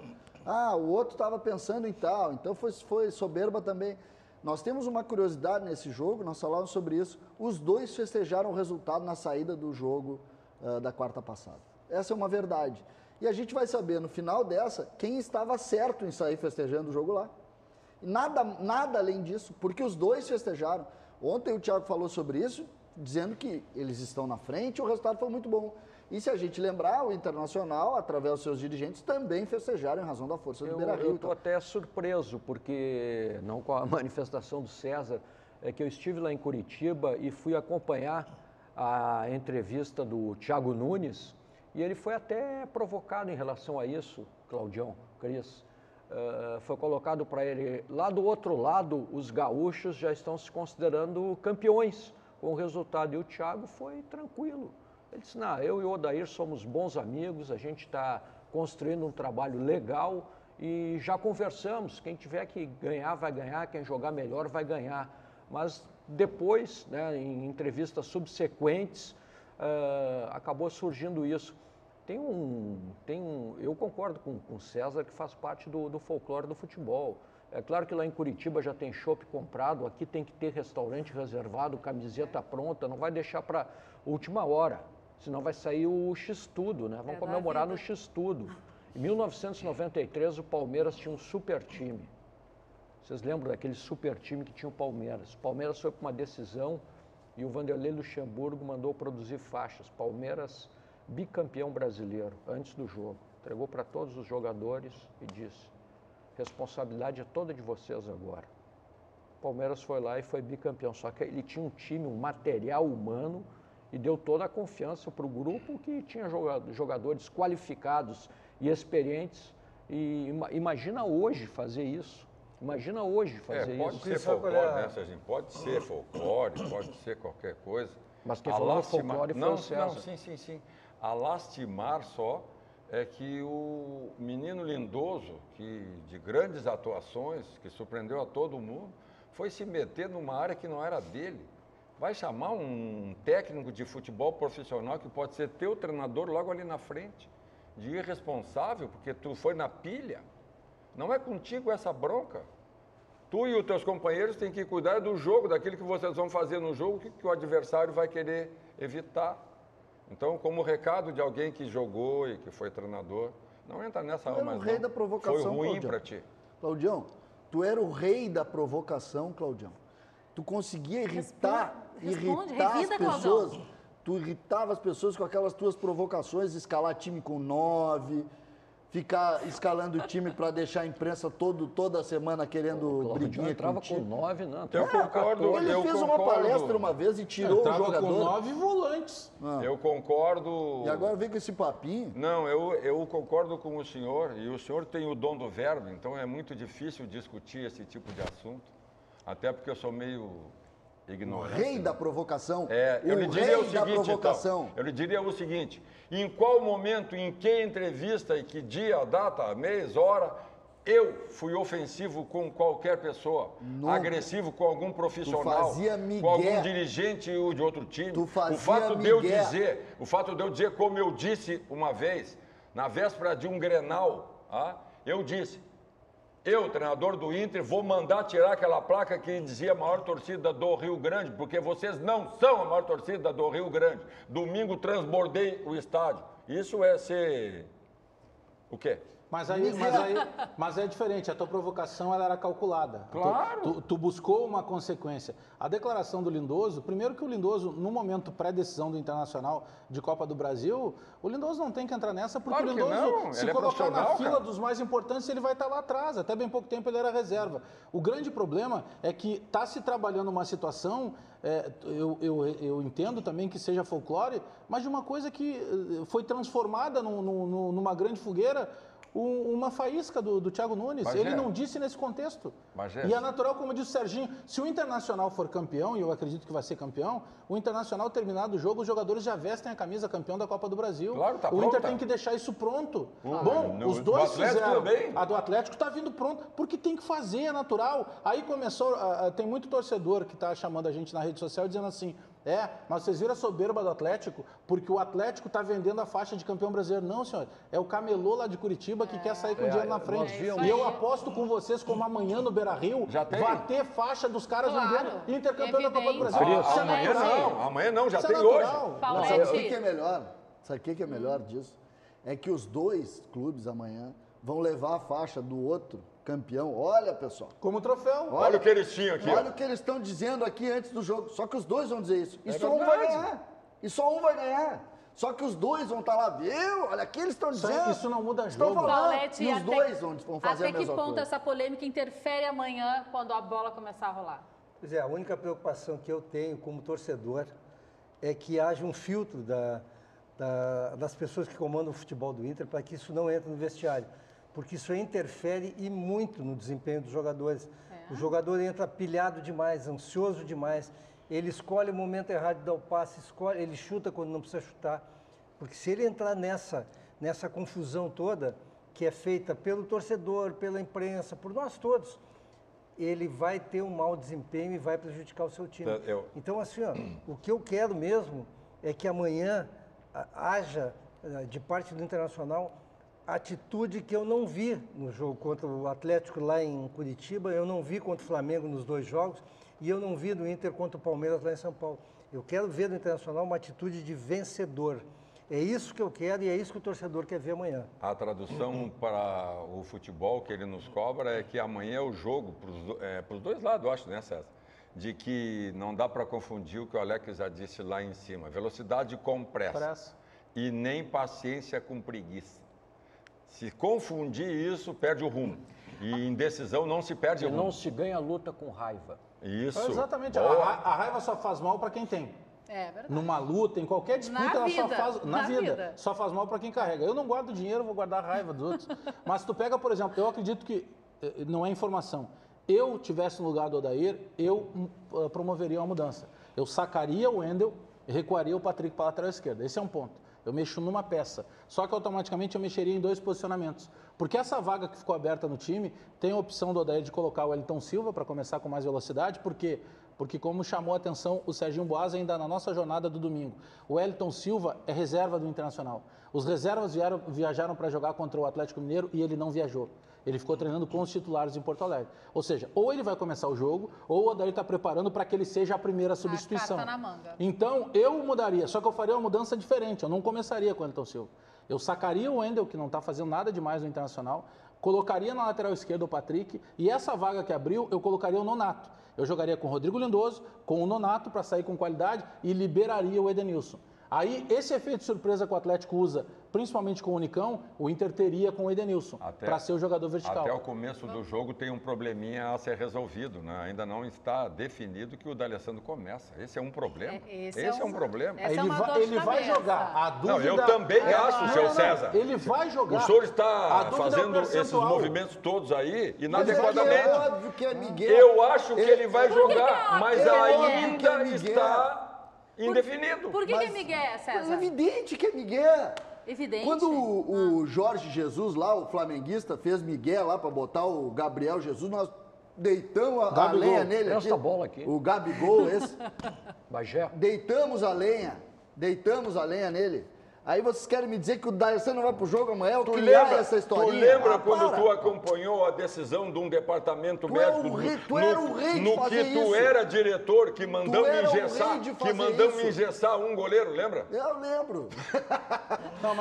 Speaker 22: O outro estava pensando em tal, então foi soberba também. Nós temos uma curiosidade nesse jogo, nós falamos sobre isso, os dois festejaram o resultado na saída do jogo da quarta passada. Essa é uma verdade. E a gente vai saber no final dessa quem estava certo em sair festejando o jogo lá. Nada além disso, porque os dois festejaram. Ontem o Thiago falou sobre isso, dizendo que eles estão na frente e o resultado foi muito bom. E se a gente lembrar, o Internacional, através dos seus dirigentes, também festejaram em razão da força do Beira-Rio.
Speaker 3: Eu estou até surpreso, porque, não com a manifestação do César, é que eu estive lá em Curitiba e fui acompanhar a entrevista do Thiago Nunes, e ele foi até provocado em relação a isso, Claudião, Cris. Foi colocado para ele, lá do outro lado, os gaúchos já estão se considerando campeões com o resultado, e o Thiago foi tranquilo. Ele disse, não, eu e o Odair somos bons amigos, a gente está construindo um trabalho legal e já conversamos, quem tiver que ganhar vai ganhar, quem jogar melhor vai ganhar. Mas depois, né, em entrevistas subsequentes, acabou surgindo isso. Eu concordo com o César, que faz parte do folclore do futebol. É claro que lá em Curitiba já tem chopp comprado, aqui tem que ter restaurante reservado, camiseta pronta, não vai deixar para última hora, senão vai sair o X-Tudo, né? Vamos comemorar no X-Tudo. Em 1993, o Palmeiras tinha um super time. Vocês lembram daquele super time que tinha o Palmeiras? O Palmeiras foi para uma decisão e o Vanderlei Luxemburgo mandou produzir faixas. Palmeiras bicampeão brasileiro, antes do jogo. Entregou para todos os jogadores e disse, responsabilidade é toda de vocês agora. O Palmeiras foi lá e foi bicampeão, só que ele tinha um time, um material humano, e deu toda a confiança para o grupo, que tinha jogadores qualificados e experientes. E imagina hoje fazer isso. Imagina hoje fazer
Speaker 13: pode
Speaker 3: isso.
Speaker 13: Ser folclore, né, Serginho? Pode ser folclore, pode ser qualquer coisa.
Speaker 3: Mas quem falou folclore foi o César.
Speaker 13: Não, sim. A lastimar só é que o menino Lindoso, que de grandes atuações, que surpreendeu a todo mundo, foi se meter numa área que não era dele. Vai chamar um técnico de futebol profissional que pode ser teu treinador logo ali na frente, de irresponsável, porque tu foi na pilha. Não é contigo essa bronca. Tu e os teus companheiros têm que cuidar do jogo, daquilo que vocês vão fazer no jogo, que o adversário vai querer evitar. Então, como recado de alguém que jogou e que foi treinador, não entra nessa alma.
Speaker 22: Tu era o rei da provocação,
Speaker 13: foi ruim
Speaker 22: Claudião.
Speaker 13: para ti.
Speaker 22: Claudião, tu era o rei da provocação, Claudião. Tu conseguia irritar as pessoas. Claudião. Tu irritava as pessoas com aquelas tuas provocações, escalar time com 9, ficar escalando o time para deixar a imprensa toda semana querendo briguinha
Speaker 3: entrava com 9, não.
Speaker 13: Eu concordo.
Speaker 22: Ele fez uma palestra uma vez e tirou o jogador.
Speaker 21: Com 9 volantes.
Speaker 13: Eu concordo.
Speaker 22: E agora vem com esse papinho?
Speaker 13: Não, eu concordo com o senhor, e o senhor tem o dom do verbo, então é muito difícil discutir esse tipo de assunto, até porque eu sou meio ignorante.
Speaker 22: O rei da provocação.
Speaker 13: Eu lhe diria o seguinte, então, eu lhe diria o seguinte, em qual momento, em que entrevista, e que dia, data, mês, hora, eu fui ofensivo com qualquer pessoa, agressivo com algum profissional, com algum dirigente de outro time. O fato de eu dizer, como eu disse uma vez, na véspera de um Grenal, eu disse, eu, treinador do Inter, vou mandar tirar aquela placa que dizia a maior torcida do Rio Grande, porque vocês não são a maior torcida do Rio Grande. Domingo transbordei o estádio. Isso é ser... o quê?
Speaker 21: Mas é diferente, a tua provocação ela era calculada.
Speaker 13: Claro.
Speaker 21: Tu buscou uma consequência. A declaração do Lindoso, primeiro que o Lindoso, no momento pré-decisão do Internacional de Copa do Brasil, o Lindoso não tem que entrar nessa, porque
Speaker 13: claro
Speaker 21: o Lindoso, se colocar na fila dos mais importantes, ele vai estar lá atrás. Até bem pouco tempo ele era reserva. O grande problema é que está se trabalhando uma situação, eu entendo também que seja folclore, mas de uma coisa que foi transformada numa grande fogueira, uma faísca do Thiago Nunes. Ele não disse nesse contexto. E é natural, como disse o Serginho, se o Internacional for campeão, e eu acredito que vai ser campeão, o Internacional terminado o jogo, os jogadores já vestem a camisa campeão da Copa do Brasil.
Speaker 13: Claro, tá
Speaker 21: o Inter tem que deixar isso pronto. Bom, os dois fizeram. A do Atlético está vindo pronto, porque tem que fazer, é natural. Aí começou, tem muito torcedor que está chamando a gente na rede social dizendo assim, mas vocês viram a soberba do Atlético? Porque o Atlético está vendendo a faixa de campeão brasileiro. Não, senhor. É o camelô lá de Curitiba que quer sair com dinheiro na frente. E eu aposto com vocês, como amanhã no Beira-Rio, vai ter faixa dos caras vendendo intercampeão da Copa do Brasil.
Speaker 13: Amanhã não, já tem hoje.
Speaker 22: Sabe o que é melhor? Sabe o que é melhor disso? É que os dois clubes amanhã vão levar a faixa do outro campeão. Olha, pessoal.
Speaker 21: Como troféu.
Speaker 13: Olha o que eles tinham aqui.
Speaker 22: Olha o que eles estão dizendo aqui antes do jogo. Só que os dois vão dizer isso. E só um vai ganhar. E só um vai ganhar. Só que os dois vão estar lá, viu? Olha aqui eles estão dizendo.
Speaker 21: Isso não muda
Speaker 22: Estão
Speaker 21: jogo.
Speaker 22: falando.
Speaker 1: Paulete,
Speaker 22: E os dois vão fazer a
Speaker 1: até
Speaker 22: mesma
Speaker 1: que ponto
Speaker 22: coisa.
Speaker 1: essa polêmica interfere amanhã quando a bola começar a rolar?
Speaker 4: Pois é, a única preocupação que eu tenho como torcedor é que haja um filtro das pessoas que comandam o futebol do Inter para que isso não entre no vestiário. Porque isso interfere e muito no desempenho dos jogadores. O jogador entra pilhado demais, ansioso demais. Ele escolhe o momento errado de dar o passe, ele chuta quando não precisa chutar. Porque se ele entrar nessa confusão toda, que é feita pelo torcedor, pela imprensa, por nós todos, ele vai ter um mau desempenho e vai prejudicar o seu time. Então, assim, ó, o que eu quero mesmo é que amanhã haja, de parte do Internacional, atitude que eu não vi no jogo contra o Atlético lá em Curitiba, eu não vi contra o Flamengo nos 2 jogos e eu não vi no Inter contra o Palmeiras lá em São Paulo. Eu quero ver no Internacional uma atitude de vencedor. É isso que eu quero e é isso que o torcedor quer ver amanhã.
Speaker 13: A tradução para o futebol que ele nos cobra é que amanhã é o jogo, para os dois lados, eu acho, né, César? De que não dá para confundir o que o Alex já disse lá em cima. Velocidade com pressa. E nem paciência com preguiça. Se confundir isso, perde o rumo. E indecisão não se perde o rumo.
Speaker 3: Não se ganha luta com raiva.
Speaker 13: Isso.
Speaker 21: Exatamente. A raiva só faz mal para quem tem.
Speaker 1: É verdade.
Speaker 21: Numa luta, em qualquer disputa, ela só faz. Na vida. Só faz mal para quem carrega. Eu não guardo dinheiro, vou guardar a raiva dos outros. Mas se tu pega, por exemplo, eu acredito que não é informação. Eu tivesse no lugar do Odair, eu promoveria uma mudança. Eu sacaria o Wendel e recuaria o Patrick para a lateral esquerda. Esse é um ponto. Eu mexo numa peça. Só que automaticamente eu mexeria em 2 posicionamentos. Porque essa vaga que ficou aberta no time, tem a opção do Odair de colocar o Wellington Silva para começar com mais velocidade, porque como chamou a atenção o Serginho Boas ainda na nossa jornada do domingo. O Wellington Silva é reserva do Internacional. Os reservas viajaram para jogar contra o Atlético Mineiro e ele não viajou. Ele ficou treinando com os titulares em Porto Alegre. Ou seja, ou ele vai começar o jogo, ou o Odair está preparando para que ele seja a primeira substituição.
Speaker 1: Carta na manga.
Speaker 21: Então, eu mudaria, só que eu faria uma mudança diferente. Eu não começaria com o Wellington Silva. Eu sacaria o Wendel, que não está fazendo nada demais no Internacional, colocaria na lateral esquerda o Patrick, e essa vaga que abriu, eu colocaria o Nonato. Eu jogaria com o Rodrigo Lindoso, com o Nonato para sair com qualidade e liberaria o Edenilson. Aí, esse efeito de surpresa que o Atlético usa, principalmente com o Unicão, o Inter teria com o Edenilson, para ser o jogador vertical.
Speaker 13: Até o começo do jogo tem um probleminha a ser resolvido, né? Ainda não está definido que o D'Alessandro começa. Esse é um problema. Esse é um problema.
Speaker 21: Ele vai jogar. A dúvida...
Speaker 13: Não, eu também acho, seu César.
Speaker 21: Ele vai jogar.
Speaker 13: O senhor está fazendo esses movimentos todos aí inadequadamente.
Speaker 22: É óbvio que é Miguel.
Speaker 13: Eu acho que ele vai jogar, mas ainda está indefinido.
Speaker 1: Por que é Miguel, César?
Speaker 22: É evidente que é Miguel.
Speaker 1: Evidente.
Speaker 22: Quando o Jorge Jesus lá, o flamenguista, fez Miguel lá para botar o Gabriel Jesus, nós deitamos a lenha nele aqui.
Speaker 3: Essa bola aqui.
Speaker 22: O Gabigol, esse.
Speaker 3: Bagé.
Speaker 22: Deitamos a lenha nele. Aí vocês querem me dizer que o D'Alessandro não vai pro jogo amanhã? Eu criar essa historinha?
Speaker 13: Tu lembra quando tu acompanhou a decisão de um departamento médico?
Speaker 22: Tu era o rei de fazer isso.
Speaker 13: No que tu era diretor, que mandamos engessar um goleiro, lembra?
Speaker 22: Eu lembro.
Speaker 21: Não,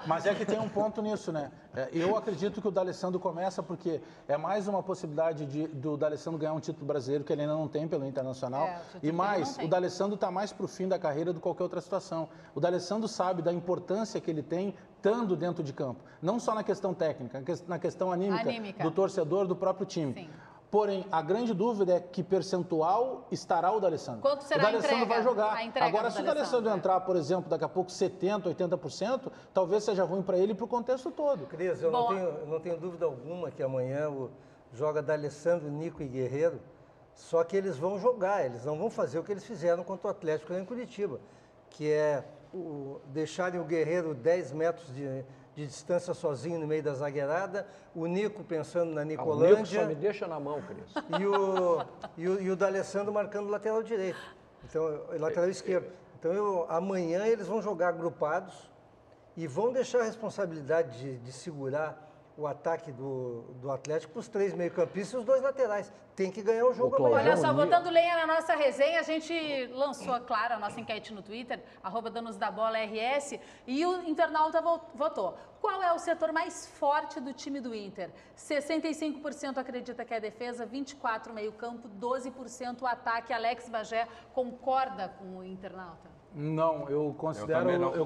Speaker 21: mas é que tem um ponto nisso, né? Eu acredito que o D'Alessandro começa porque é mais uma possibilidade do D'Alessandro ganhar um título brasileiro que ele ainda não tem pelo Internacional. E mais, o D'Alessandro está mais pro fim da carreira do que qualquer outra situação. O D'Alessandro sabe da importância que ele tem estando dentro de campo. Não só na questão técnica, na questão anímica. Do torcedor, do próprio time. Sim. Porém, a grande dúvida é que percentual estará o D'Alessandro.
Speaker 1: Quanto será
Speaker 21: o D'Alessandro vai jogar.
Speaker 1: Agora,
Speaker 21: se o D'Alessandro entrar, por exemplo, daqui a pouco 70%, 80%, talvez seja ruim para ele e para o contexto todo.
Speaker 4: Cris, eu não tenho dúvida alguma que amanhã joga D'Alessandro, Nico e Guerreiro, só que eles vão jogar, eles não vão fazer o que eles fizeram contra o Atlético lá em Curitiba, que é deixarem o Guerreiro 10 metros de distância sozinho no meio da zagueirada, o Nico pensando na Nicolândia.
Speaker 3: O Nico só me deixa na mão, Cris.
Speaker 4: E o D'Alessandro marcando o lateral direito, então, lateral esquerdo. Então, amanhã eles vão jogar agrupados e vão deixar a responsabilidade de segurar o ataque do Atlético para os 3 meio-campistas e os 2 laterais. Tem que ganhar o jogo amanhã.
Speaker 1: Olha só, botando lenha na nossa resenha, a gente lançou, claro, a nossa enquete no Twitter, @DonosDaBolaRS, e o internauta votou. Qual é o setor mais forte do time do Inter? 65% acredita que é a defesa, 24% meio-campo, 12% o ataque. Alex Bagé concorda com o internauta?
Speaker 21: Não, eu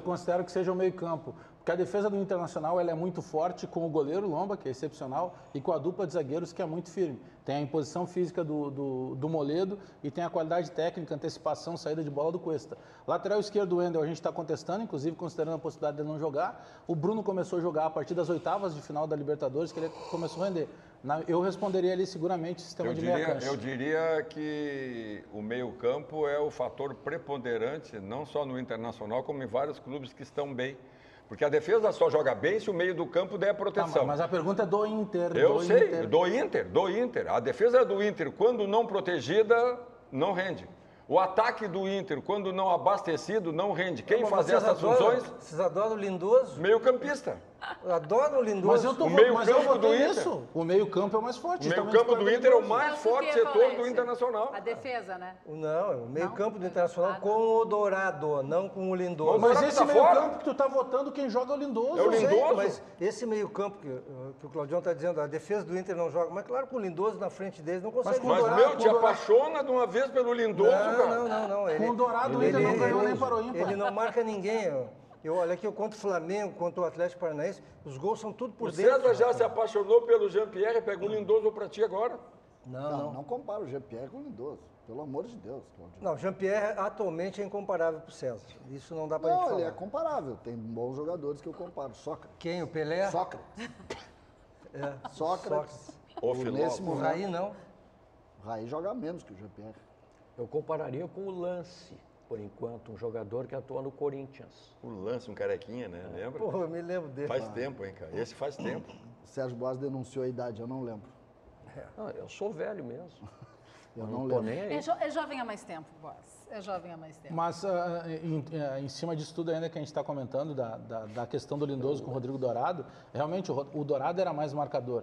Speaker 21: considero que seja o meio-campo. Porque a defesa do Internacional ela é muito forte com o goleiro Lomba, que é excepcional, e com a dupla de zagueiros, que é muito firme. Tem a imposição física do Moledo e tem a qualidade técnica, antecipação, saída de bola do Cuesta. Lateral esquerdo, o Wendel, a gente está contestando, inclusive considerando a possibilidade de ele não jogar. O Bruno começou a jogar a partir das oitavas de final da Libertadores, que ele começou a render. Eu responderia ali seguramente sistema de meia cancha.
Speaker 13: Eu diria que o meio-campo é o fator preponderante, não só no Internacional, como em vários clubes que estão bem. Porque a defesa só joga bem se o meio do campo der proteção.
Speaker 21: Mas a pergunta é do Inter.
Speaker 13: Eu sei, do Inter. A defesa do Inter, quando não protegida, não rende. O ataque do Inter, quando não abastecido, não rende. Quem faz essas funções?
Speaker 4: Vocês adoram o Lindoso?
Speaker 13: Meio-campista.
Speaker 4: Adoro o Lindoso.
Speaker 21: O meio-campo do Inter. O meio-campo é o mais forte.
Speaker 13: O meio-campo do Inter é o mais forte setor do Internacional.
Speaker 1: A defesa, né?
Speaker 4: Não, o meio-campo do Internacional com o Dourado, não com o Lindoso.
Speaker 21: Mas esse meio-campo que tu tá votando, quem joga é o Lindoso.
Speaker 13: É o Lindoso?
Speaker 4: Mas esse meio-campo que o Claudião tá dizendo, a defesa do Inter não joga. Mas claro que o Lindoso na frente deles não consegue
Speaker 13: jogar. Mas, te apaixona de uma vez pelo Lindoso, cara.
Speaker 4: Não.
Speaker 21: Com o Dourado, o Inter não ganhou nem para o ímpar.
Speaker 4: Ele não marca ninguém, olha aqui, contra o Flamengo, contra o Atlético Paranaense, os gols são tudo por dentro.
Speaker 13: O César já se apaixonou pelo Jean-Pierre, pega o Lindoso pra ti agora.
Speaker 22: Não compara o Jean-Pierre com o Lindoso, pelo amor de Deus, Claudio.
Speaker 4: Não, o Jean-Pierre atualmente é incomparável pro César, isso não dá pra gente falar.
Speaker 22: Não, ele é comparável, tem bons jogadores que eu comparo, Sócrates.
Speaker 4: Quem, o Pelé?
Speaker 22: Sócrates. Sócrates.
Speaker 13: Nesse
Speaker 4: momento, o Raí não.
Speaker 22: O Raí joga menos que o Jean-Pierre.
Speaker 3: Eu compararia com o Lance. Por enquanto, um jogador que atua no Corinthians.
Speaker 13: O Lance, um carequinha, né? Lembra?
Speaker 4: Pô, eu me lembro dele.
Speaker 13: Faz tempo, hein, cara? Esse faz tempo.
Speaker 22: O Sérgio Boas denunciou a idade, eu não lembro.
Speaker 3: Não, eu sou velho mesmo.
Speaker 22: Eu não lembro.
Speaker 3: Nem aí.
Speaker 1: É jovem há mais tempo, Boas. É jovem há mais tempo.
Speaker 21: Mas em cima disso tudo ainda que a gente está comentando, da questão do Lindoso com o Rodrigo Dourado, realmente o Dourado era mais marcador.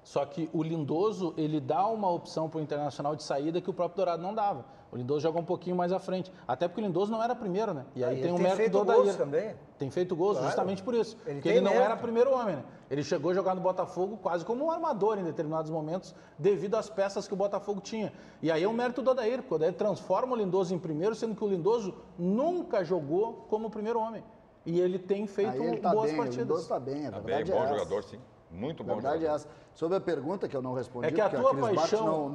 Speaker 21: Só que o Lindoso, ele dá uma opção para o Internacional de saída que o próprio Dourado não dava. O Lindoso joga um pouquinho mais à frente. Até porque o Lindoso não era primeiro, né? E aí tem o mérito do Odair.
Speaker 4: Também.
Speaker 21: Tem feito gols justamente por isso. Porque ele não era primeiro homem, né? Ele chegou a jogar no Botafogo quase como um armador em determinados momentos, devido às peças que o Botafogo tinha. E aí é o mérito do Odair, porque o Odair transforma o Lindoso em primeiro, sendo que o Lindoso nunca jogou como primeiro homem. E ele tem feito boas partidas. O
Speaker 22: Lindoso está bem, é verdade.
Speaker 13: Bem, bom jogador, sim. Muito bom
Speaker 22: verdade
Speaker 13: jogador.
Speaker 22: É essa. Sobre a pergunta que eu não respondi,
Speaker 21: é que a tua paixão,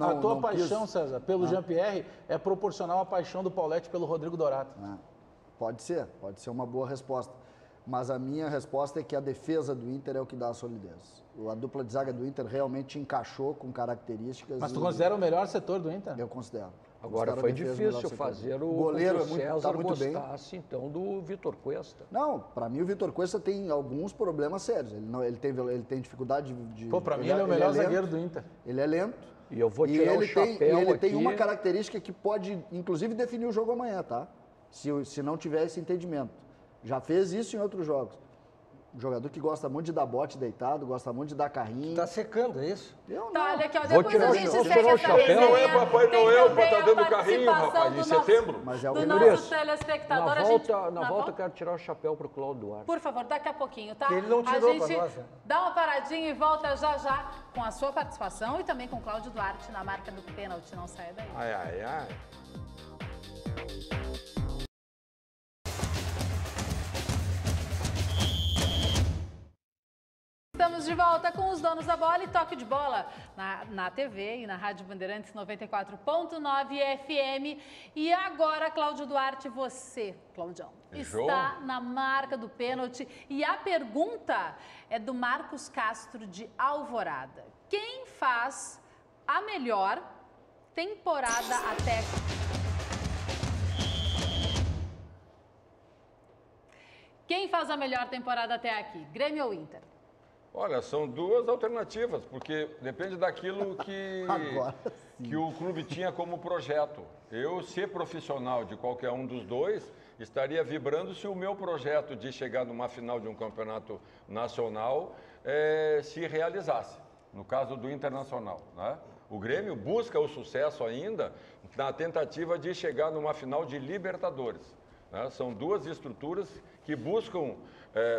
Speaker 22: quis...
Speaker 21: César, pelo Jean-Pierre é proporcional à paixão do Paulete pelo Rodrigo Dourado.
Speaker 22: Pode ser uma boa resposta. Mas a minha resposta é que a defesa do Inter é o que dá a solidez. A dupla de zaga do Inter realmente encaixou com características...
Speaker 21: Mas tu considera o melhor setor do Inter?
Speaker 22: Eu considero.
Speaker 3: Agora foi difícil fazer o
Speaker 22: goleiro
Speaker 3: César
Speaker 22: muito bem.
Speaker 3: Então do Vitor Cuesta.
Speaker 22: Não, para mim o Vitor Cuesta tem alguns problemas sérios. Ele tem dificuldade de...
Speaker 21: Pô, para mim ele é o melhor zagueiro do Inter.
Speaker 22: Ele é lento.
Speaker 3: E eu vou tirar o chapéu
Speaker 22: ele
Speaker 3: aqui.
Speaker 22: Tem uma característica que pode, inclusive, definir o jogo amanhã, tá? Se não tiver esse entendimento. Já fez isso em outros jogos. Um jogador que gosta muito de dar bote deitado, gosta muito de dar carrinho.
Speaker 4: Tá secando, é isso?
Speaker 22: Eu não.
Speaker 1: Tá, olha aqui, ó,
Speaker 3: vou tirar o chapéu.
Speaker 13: Não é Papai Noel pra estar dando carrinho, rapaz, em setembro.
Speaker 22: Mas é o
Speaker 1: do nosso telespectador.
Speaker 3: Na volta eu quero tirar o chapéu pro Cláudio Duarte.
Speaker 1: Por favor, daqui a pouquinho, tá?
Speaker 4: Ele não tirou pra nós.
Speaker 1: Dá uma paradinha e volta já com a sua participação e também com o Cláudio Duarte na marca do pênalti. Não saia daí.
Speaker 13: Ai.
Speaker 1: Estamos de volta com os donos da bola e toque de bola na TV e na Rádio Bandeirantes 94.9 FM. E agora, Cláudio Duarte, você, Claudião, está na marca do pênalti. E a pergunta é do Marcos Castro de Alvorada. Quem faz a melhor temporada até... Quem faz a melhor temporada até aqui? Grêmio ou Inter?
Speaker 13: Olha, são duas alternativas, porque depende daquilo que o clube tinha como projeto. Eu ser profissional de qualquer um dos dois, estaria vibrando se o meu projeto de chegar numa final de um campeonato nacional se realizasse, no caso do Internacional, né? O Grêmio busca o sucesso ainda na tentativa de chegar numa final de Libertadores, né? São duas estruturas que buscam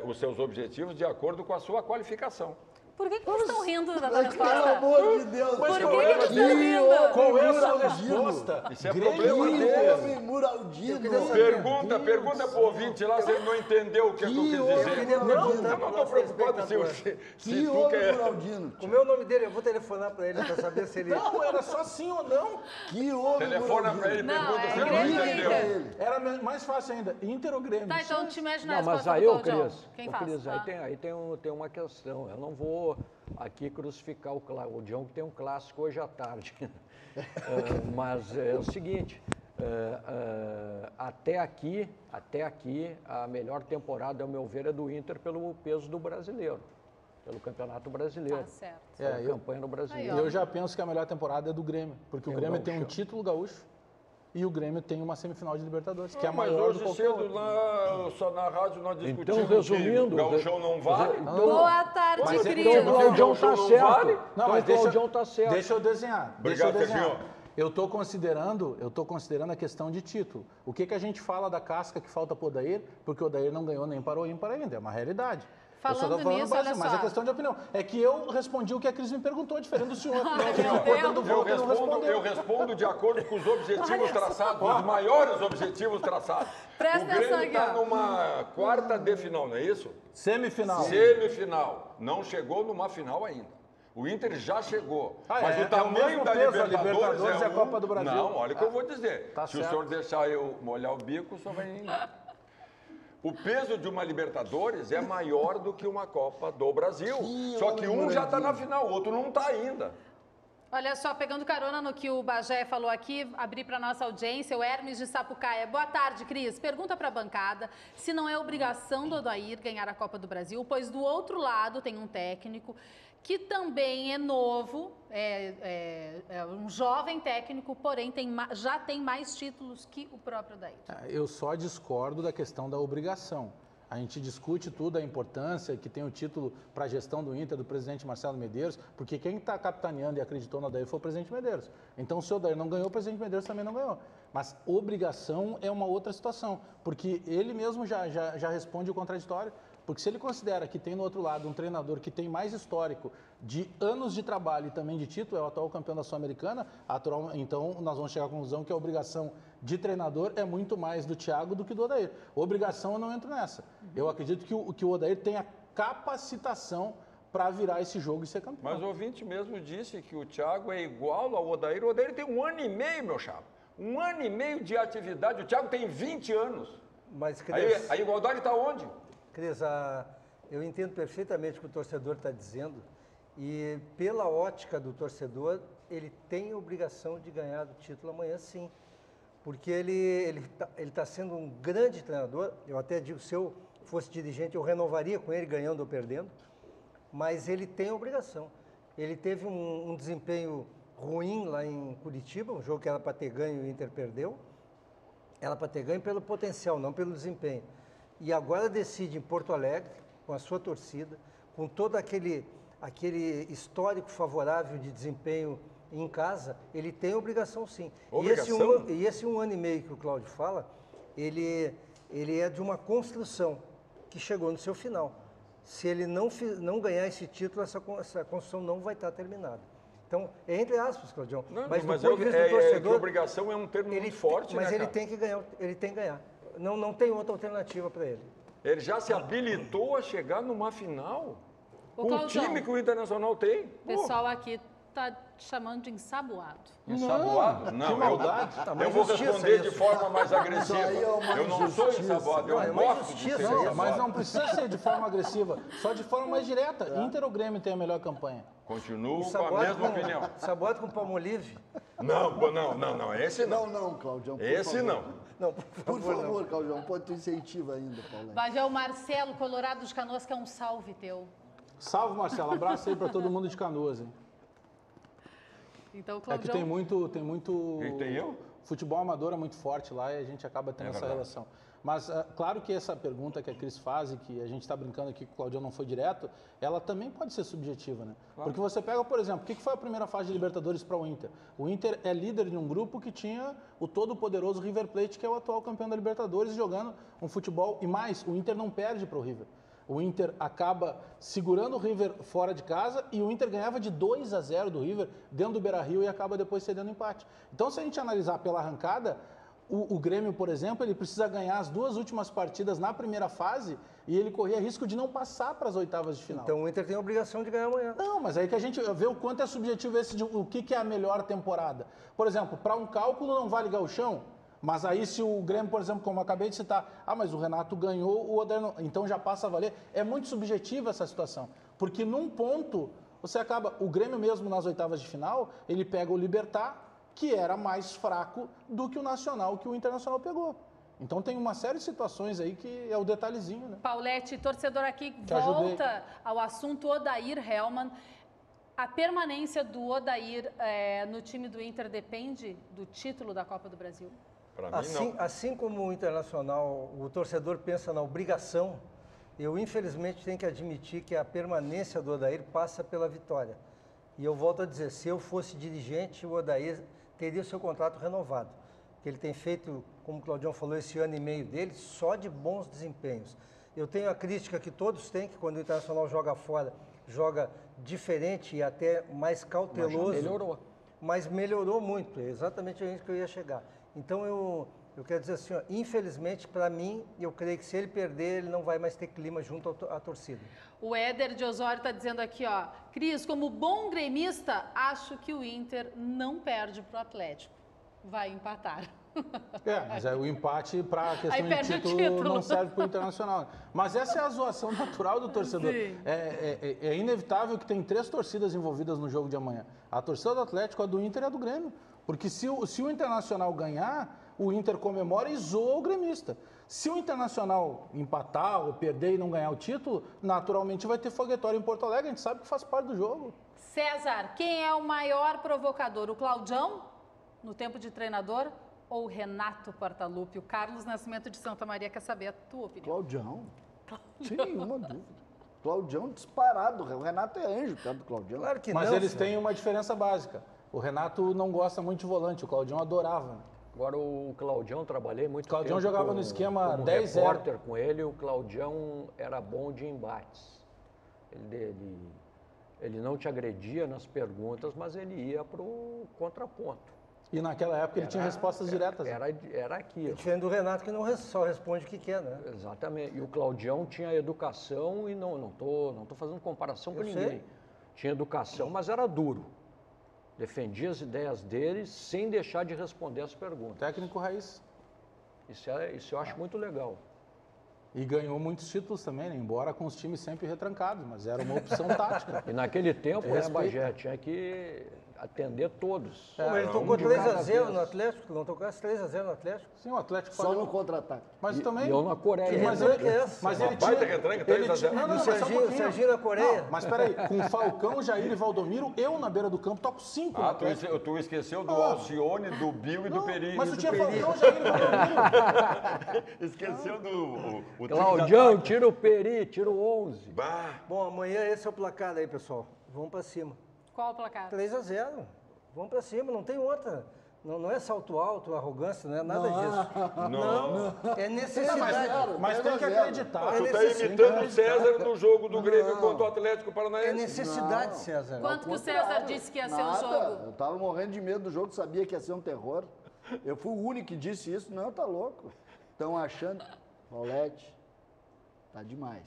Speaker 13: os seus objetivos de acordo com a sua qualificação.
Speaker 1: Por que vocês estão rindo da resposta?
Speaker 22: Pelo amor de Deus.
Speaker 1: Por que vocês estão rindo?
Speaker 21: Qual é a sua resposta?
Speaker 13: Isso é problema dele.
Speaker 22: Homem Muraldino.
Speaker 13: Pergunta pro ouvinte lá se ele não entendeu o que eu quis dizer. Eu não estou preocupado se tu quer...
Speaker 22: Muraldino.
Speaker 4: Como é o nome dele? Eu vou telefonar para ele para saber se ele...
Speaker 21: Não, era só sim ou não.
Speaker 22: Que homem
Speaker 13: Telefona para ele e pergunta se ele não entendeu.
Speaker 21: Era mais fácil ainda. Inter ou Grêmio?
Speaker 1: Tá, então te mexe na
Speaker 3: Não, mas
Speaker 1: resposta
Speaker 3: aí,
Speaker 1: do
Speaker 3: ô
Speaker 1: Claudião.
Speaker 3: Cris,
Speaker 1: Quem faz?
Speaker 3: aí tem uma questão. Eu não vou aqui crucificar o Claudião, que tem um clássico hoje à tarde. Mas é o seguinte, até aqui, a melhor temporada, ao meu ver, é do Inter pelo peso do brasileiro, pelo Campeonato Brasileiro.
Speaker 1: Tá certo.
Speaker 3: Pela campanha no Brasileiro.
Speaker 21: Eu já penso que a melhor temporada é do Grêmio, porque o Grêmio tem um título gaúcho e o Grêmio tem uma semifinal de Libertadores, que é a maior do qualquer outro.
Speaker 13: Lá, só na rádio nós discutimos
Speaker 3: então, resumindo,
Speaker 13: que o Gauchão não vale.
Speaker 1: Boa tarde, Cris.
Speaker 3: Então o Claudião está certo.
Speaker 21: Vale? Não, mas
Speaker 3: o Claudião está certo.
Speaker 21: Deixa eu desenhar.
Speaker 13: Obrigado, Serginho.
Speaker 21: Eu estou considerando a questão de título. O que a gente fala da casca que falta para o Odair? Porque o Odair não ganhou nem para o ímpar ainda, é uma realidade.
Speaker 1: Falando nisso, olha só.
Speaker 21: Mas é questão de opinião. É que eu respondi o que a Cris me perguntou, diferente do senhor.
Speaker 13: Eu respondo de acordo com os objetivos traçados, os maiores objetivos traçados.
Speaker 1: Presta
Speaker 13: o Grêmio está
Speaker 1: atenção aqui,
Speaker 13: numa quarta de final, não é isso?
Speaker 21: Semifinal.
Speaker 13: Semifinal. Não chegou numa final ainda. O Inter já chegou. Mas o tamanho da Libertadores
Speaker 21: é a Copa do Brasil.
Speaker 13: Não, olha o que eu vou dizer.
Speaker 21: Tá
Speaker 13: Se
Speaker 21: certo.
Speaker 13: o senhor deixar eu molhar o bico, só vai... O peso de uma Libertadores é maior do que uma Copa do Brasil. Só que um já está na final, o outro não está ainda.
Speaker 1: Olha só, pegando carona no que o Bagé falou aqui, abri para nossa audiência, o Hermes de Sapucaia. Boa tarde, Cris. Pergunta para a bancada se não é obrigação do Odair ganhar a Copa do Brasil, pois do outro lado tem um técnico que também é novo, é um jovem técnico, porém já tem mais títulos que o próprio Odair.
Speaker 21: Eu só discordo da questão da obrigação. A gente discute tudo, a importância que tem o título para a gestão do Inter, do presidente Marcelo Medeiros, porque quem está capitaneando e acreditou no Odair foi o presidente Medeiros. Então, se o Odair não ganhou, o presidente Medeiros também não ganhou. Mas obrigação é uma outra situação, porque ele mesmo já responde o contraditório. Porque se ele considera que tem no outro lado um treinador que tem mais histórico de anos de trabalho e também de título, é o atual campeão da Sul-Americana, então nós vamos chegar à conclusão que a obrigação de treinador é muito mais do Thiago do que do Odair. Obrigação eu não entro nessa. Eu acredito que o Odair tem a capacitação para virar esse jogo e ser campeão.
Speaker 13: Mas o ouvinte mesmo disse que o Thiago é igual ao Odair. O Odair tem 1 ano e meio, meu chapa. 1 ano e meio de atividade. O Thiago tem 20 anos.
Speaker 4: Mas, Cris,
Speaker 13: aí a igualdade está onde?
Speaker 4: Cris, eu entendo perfeitamente o que o torcedor está dizendo e pela ótica do torcedor, ele tem a obrigação de ganhar o título amanhã, sim. Porque ele está sendo um grande treinador. Eu até digo, se eu fosse dirigente, eu renovaria com ele, ganhando ou perdendo. Mas ele tem a obrigação. Ele teve um desempenho ruim lá em Curitiba, um jogo que era para ter ganho e o Inter perdeu. Era para ter ganho pelo potencial, não pelo desempenho. E agora decide em Porto Alegre, com a sua torcida, com todo aquele histórico favorável de desempenho em casa, ele tem obrigação, sim.
Speaker 13: Obrigação?
Speaker 4: E esse 1 ano e meio que o Cláudio fala, ele é de uma construção que chegou no seu final. Se ele não ganhar esse título, essa construção não vai estar terminada. Então, entre aspas, Claudião, mas do ponto de vista do torcedor...
Speaker 13: que obrigação é um termo muito forte,
Speaker 4: mas
Speaker 13: né,
Speaker 4: ele tem que ganhar, ele tem que ganhar. Não tem outra alternativa para ele.
Speaker 13: Ele já se habilitou a chegar numa final?
Speaker 1: Ô,
Speaker 13: com o time que o Internacional tem?
Speaker 1: O pessoal aqui está chamando de ensaboado.
Speaker 13: Ensaboado? Não,
Speaker 21: que maldade.
Speaker 13: Eu vou responder de forma mais agressiva. Eu não sou ensaboado, eu gosto de ser ensaboado.
Speaker 21: Mas não precisa ser de forma agressiva, só de forma mais direta. Inter ou Grêmio tem a melhor campanha?
Speaker 13: Continuo com a mesma opinião.
Speaker 4: Ensaboado com Palmolive?
Speaker 13: Não, esse não.
Speaker 22: Não, Claudião.
Speaker 13: Esse não.
Speaker 22: Não, por favor, Claudião, pode ter incentivo ainda, Paulo.
Speaker 1: Vai ver o Marcelo, Colorado de Canoas, que é um salve teu.
Speaker 21: Salve, Marcelo. Abraço aí para todo mundo de Canoas, hein?
Speaker 1: Então, Claudião...
Speaker 21: É que tem muito
Speaker 13: E tem eu?
Speaker 21: futebol amador é muito forte lá e a gente acaba tendo essa relação. Mas, claro que essa pergunta que a Cris faz e que a gente está brincando aqui que o Claudião não foi direto, ela também pode ser subjetiva, né? Claro. Porque você pega, por exemplo, o que foi a primeira fase de Libertadores para o Inter? O Inter é líder de um grupo que tinha o todo-poderoso River Plate, que é o atual campeão da Libertadores, jogando um futebol. E mais, o Inter não perde para o River. O Inter acaba segurando o River fora de casa e o Inter ganhava de 2-0 do River dentro do Beira-Rio e acaba depois cedendo empate. Então, se a gente analisar pela arrancada, o Grêmio, por exemplo, ele precisa ganhar as 2 últimas partidas na primeira fase e ele corria risco de não passar para as oitavas de final.
Speaker 4: Então o Inter tem a obrigação de ganhar amanhã.
Speaker 21: Não, mas aí que a gente vê o quanto é subjetivo esse de o que é a melhor temporada. Por exemplo, para um cálculo não vale gauchão, mas aí se o Grêmio, por exemplo, como eu acabei de citar, mas o Renato ganhou, o Oder não, então já passa a valer. É muito subjetiva essa situação, porque num ponto você acaba, o Grêmio mesmo nas oitavas de final, ele pega o Libertad, que era mais fraco do que o Nacional, que o Internacional pegou. Então tem uma série de situações aí que é o detalhezinho, né?
Speaker 1: Paulete, torcedor aqui, volta ao assunto Odair Hellmann. A permanência do Odair no time do Inter depende do título da Copa do Brasil?
Speaker 4: Para mim, não. Assim como o Internacional, o torcedor pensa na obrigação, eu infelizmente tenho que admitir que a permanência do Odair passa pela vitória. E eu volto a dizer, se eu fosse dirigente, o Odair teria o seu contrato renovado. Que ele tem feito, como o Claudião falou, esse ano e meio dele, só de bons desempenhos. Eu tenho a crítica que todos têm, que quando o Internacional joga fora, joga diferente e até mais cauteloso.
Speaker 3: Mas melhorou.
Speaker 4: Mas melhorou muito, é exatamente a gente que eu ia chegar. Então eu quero dizer assim, ó, infelizmente, para mim, eu creio que se ele perder, ele não vai mais ter clima junto à torcida.
Speaker 1: O Éder de Osório está dizendo aqui, ó, Cris, como bom gremista, acho que o Inter não perde para o Atlético. Vai empatar.
Speaker 21: Mas aí o empate para a questão de título não serve para o Internacional. Mas essa é a zoação natural do torcedor. É inevitável que tem 3 torcidas envolvidas no jogo de amanhã. A torcida do Atlético, a do Inter e a do Grêmio. Porque se o Internacional ganhar, o Inter comemora e zoa o gremista. Se o Internacional empatar ou perder e não ganhar o título, naturalmente vai ter foguetório em Porto Alegre. A gente sabe que faz parte do jogo.
Speaker 1: César, quem é o maior provocador? O Claudião, no tempo de treinador, ou o Renato Portaluppi? O Carlos Nascimento de Santa Maria quer saber a tua opinião.
Speaker 22: Claudião. Sem nenhuma dúvida. Claudião disparado. O Renato é anjo, perto do Claudião.
Speaker 21: Claro que mas não, eles têm uma diferença básica. O Renato não gosta muito de volante, o Claudião adorava.
Speaker 3: Agora o Claudião, trabalhei muito tempo.
Speaker 21: O Claudião jogava no esquema 10-0.
Speaker 3: Repórter com ele, o Claudião era bom de embates. Ele não te agredia nas perguntas, mas ele ia para o contraponto.
Speaker 21: E naquela época ele tinha respostas diretas.
Speaker 3: Era aquilo.
Speaker 4: Diferente do Renato, que não só responde o que quer, né?
Speaker 3: Exatamente. E o Claudião tinha educação, e não tô fazendo comparação com ninguém. Tinha educação, mas era duro. Defendia as ideias dele sem deixar de responder as perguntas.
Speaker 21: Técnico raiz.
Speaker 3: Isso eu acho muito legal.
Speaker 21: E ganhou muitos títulos também, né? Embora com os times sempre retrancados, mas era uma opção tática.
Speaker 3: E naquele tempo, Bagé, tinha que atender todos.
Speaker 4: Ele tocou 3-0 no Atlético, não tocasse 3-0 no Atlético?
Speaker 21: Sim, o Atlético
Speaker 22: só no contra-ataque.
Speaker 21: Mas também...
Speaker 3: E eu na Coreia.
Speaker 21: Mas ele tinha...
Speaker 3: retranca,
Speaker 21: 3-0.
Speaker 4: Não, o Serginho na Coreia.
Speaker 21: Não, mas peraí, com Falcão, Jair e Valdomiro, eu na beira do campo toco 5.
Speaker 13: Tu esqueceu do Alcione, do Bill e do Peri.
Speaker 21: Mas tu tinha Falcão, Jair e Valdomiro.
Speaker 13: Esqueceu do...
Speaker 3: Claudião, tira o Peri, tira o 11.
Speaker 4: Bom, amanhã esse é o placar aí, pessoal. Vamos para cima.
Speaker 1: Qual o placar?
Speaker 4: 3-0. Vamos para cima, não tem outra. Não é salto alto, arrogância, não é nada disso. Não. É necessidade.
Speaker 21: Mas tem que acreditar.
Speaker 13: Tu está imitando o César no jogo do Grêmio contra o Atlético Paranaense.
Speaker 4: É necessidade, César.
Speaker 1: Quanto que o César disse que ia ser o jogo?
Speaker 22: Eu estava morrendo de medo do jogo, sabia que ia ser um terror. Eu fui o único que disse isso. Não, tá louco. Estão achando... Paulete, tá demais.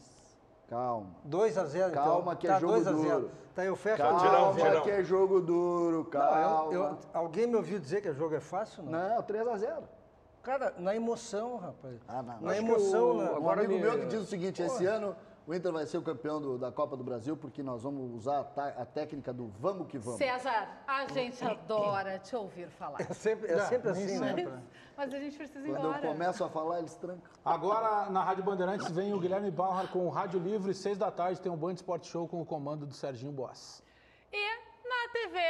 Speaker 22: Calma.
Speaker 4: 2-0, então.
Speaker 22: Calma que é jogo duro.
Speaker 4: Tá, eu fecho.
Speaker 22: Calma que é jogo duro, calma.
Speaker 4: Não, alguém me ouviu dizer que o jogo é fácil?
Speaker 22: Não, 3-0.
Speaker 4: Cara, na emoção, rapaz.
Speaker 22: Não.
Speaker 4: Na emoção, né?
Speaker 22: Um amigo meu que diz o seguinte, esse ano o Inter vai ser o campeão da Copa do Brasil porque nós vamos usar a técnica do vamos que vamos.
Speaker 1: César, a gente adora te ouvir falar.
Speaker 4: É sempre assim, né?
Speaker 1: Mas a gente precisa ir embora.
Speaker 22: Quando eu começo a falar, eles trancam.
Speaker 21: Agora, na Rádio Bandeirantes, vem o Guilherme Bauer com o Rádio Livre, 6 da tarde, tem um Band Esporte Show com o comando do Serginho Boas.
Speaker 1: E na TV,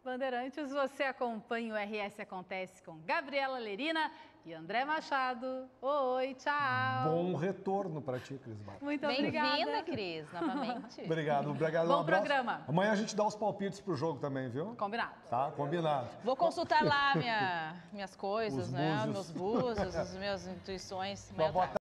Speaker 1: Bandeirantes, você acompanha o RS Acontece com Gabriela Lerina e André Machado. Oi, tchau.
Speaker 5: Bom retorno para ti, Cris Barros.
Speaker 1: Muito obrigada.
Speaker 8: Bem-vinda, Cris, novamente.
Speaker 5: Obrigado.
Speaker 1: Bom programa.
Speaker 5: Amanhã a gente dá os palpites pro jogo também, viu?
Speaker 1: Combinado.
Speaker 5: Tá, combinado.
Speaker 8: Vou consultar lá minhas coisas,
Speaker 5: Os
Speaker 8: né?
Speaker 5: búzios.
Speaker 8: Meus búzios, as minhas intuições.
Speaker 5: Boa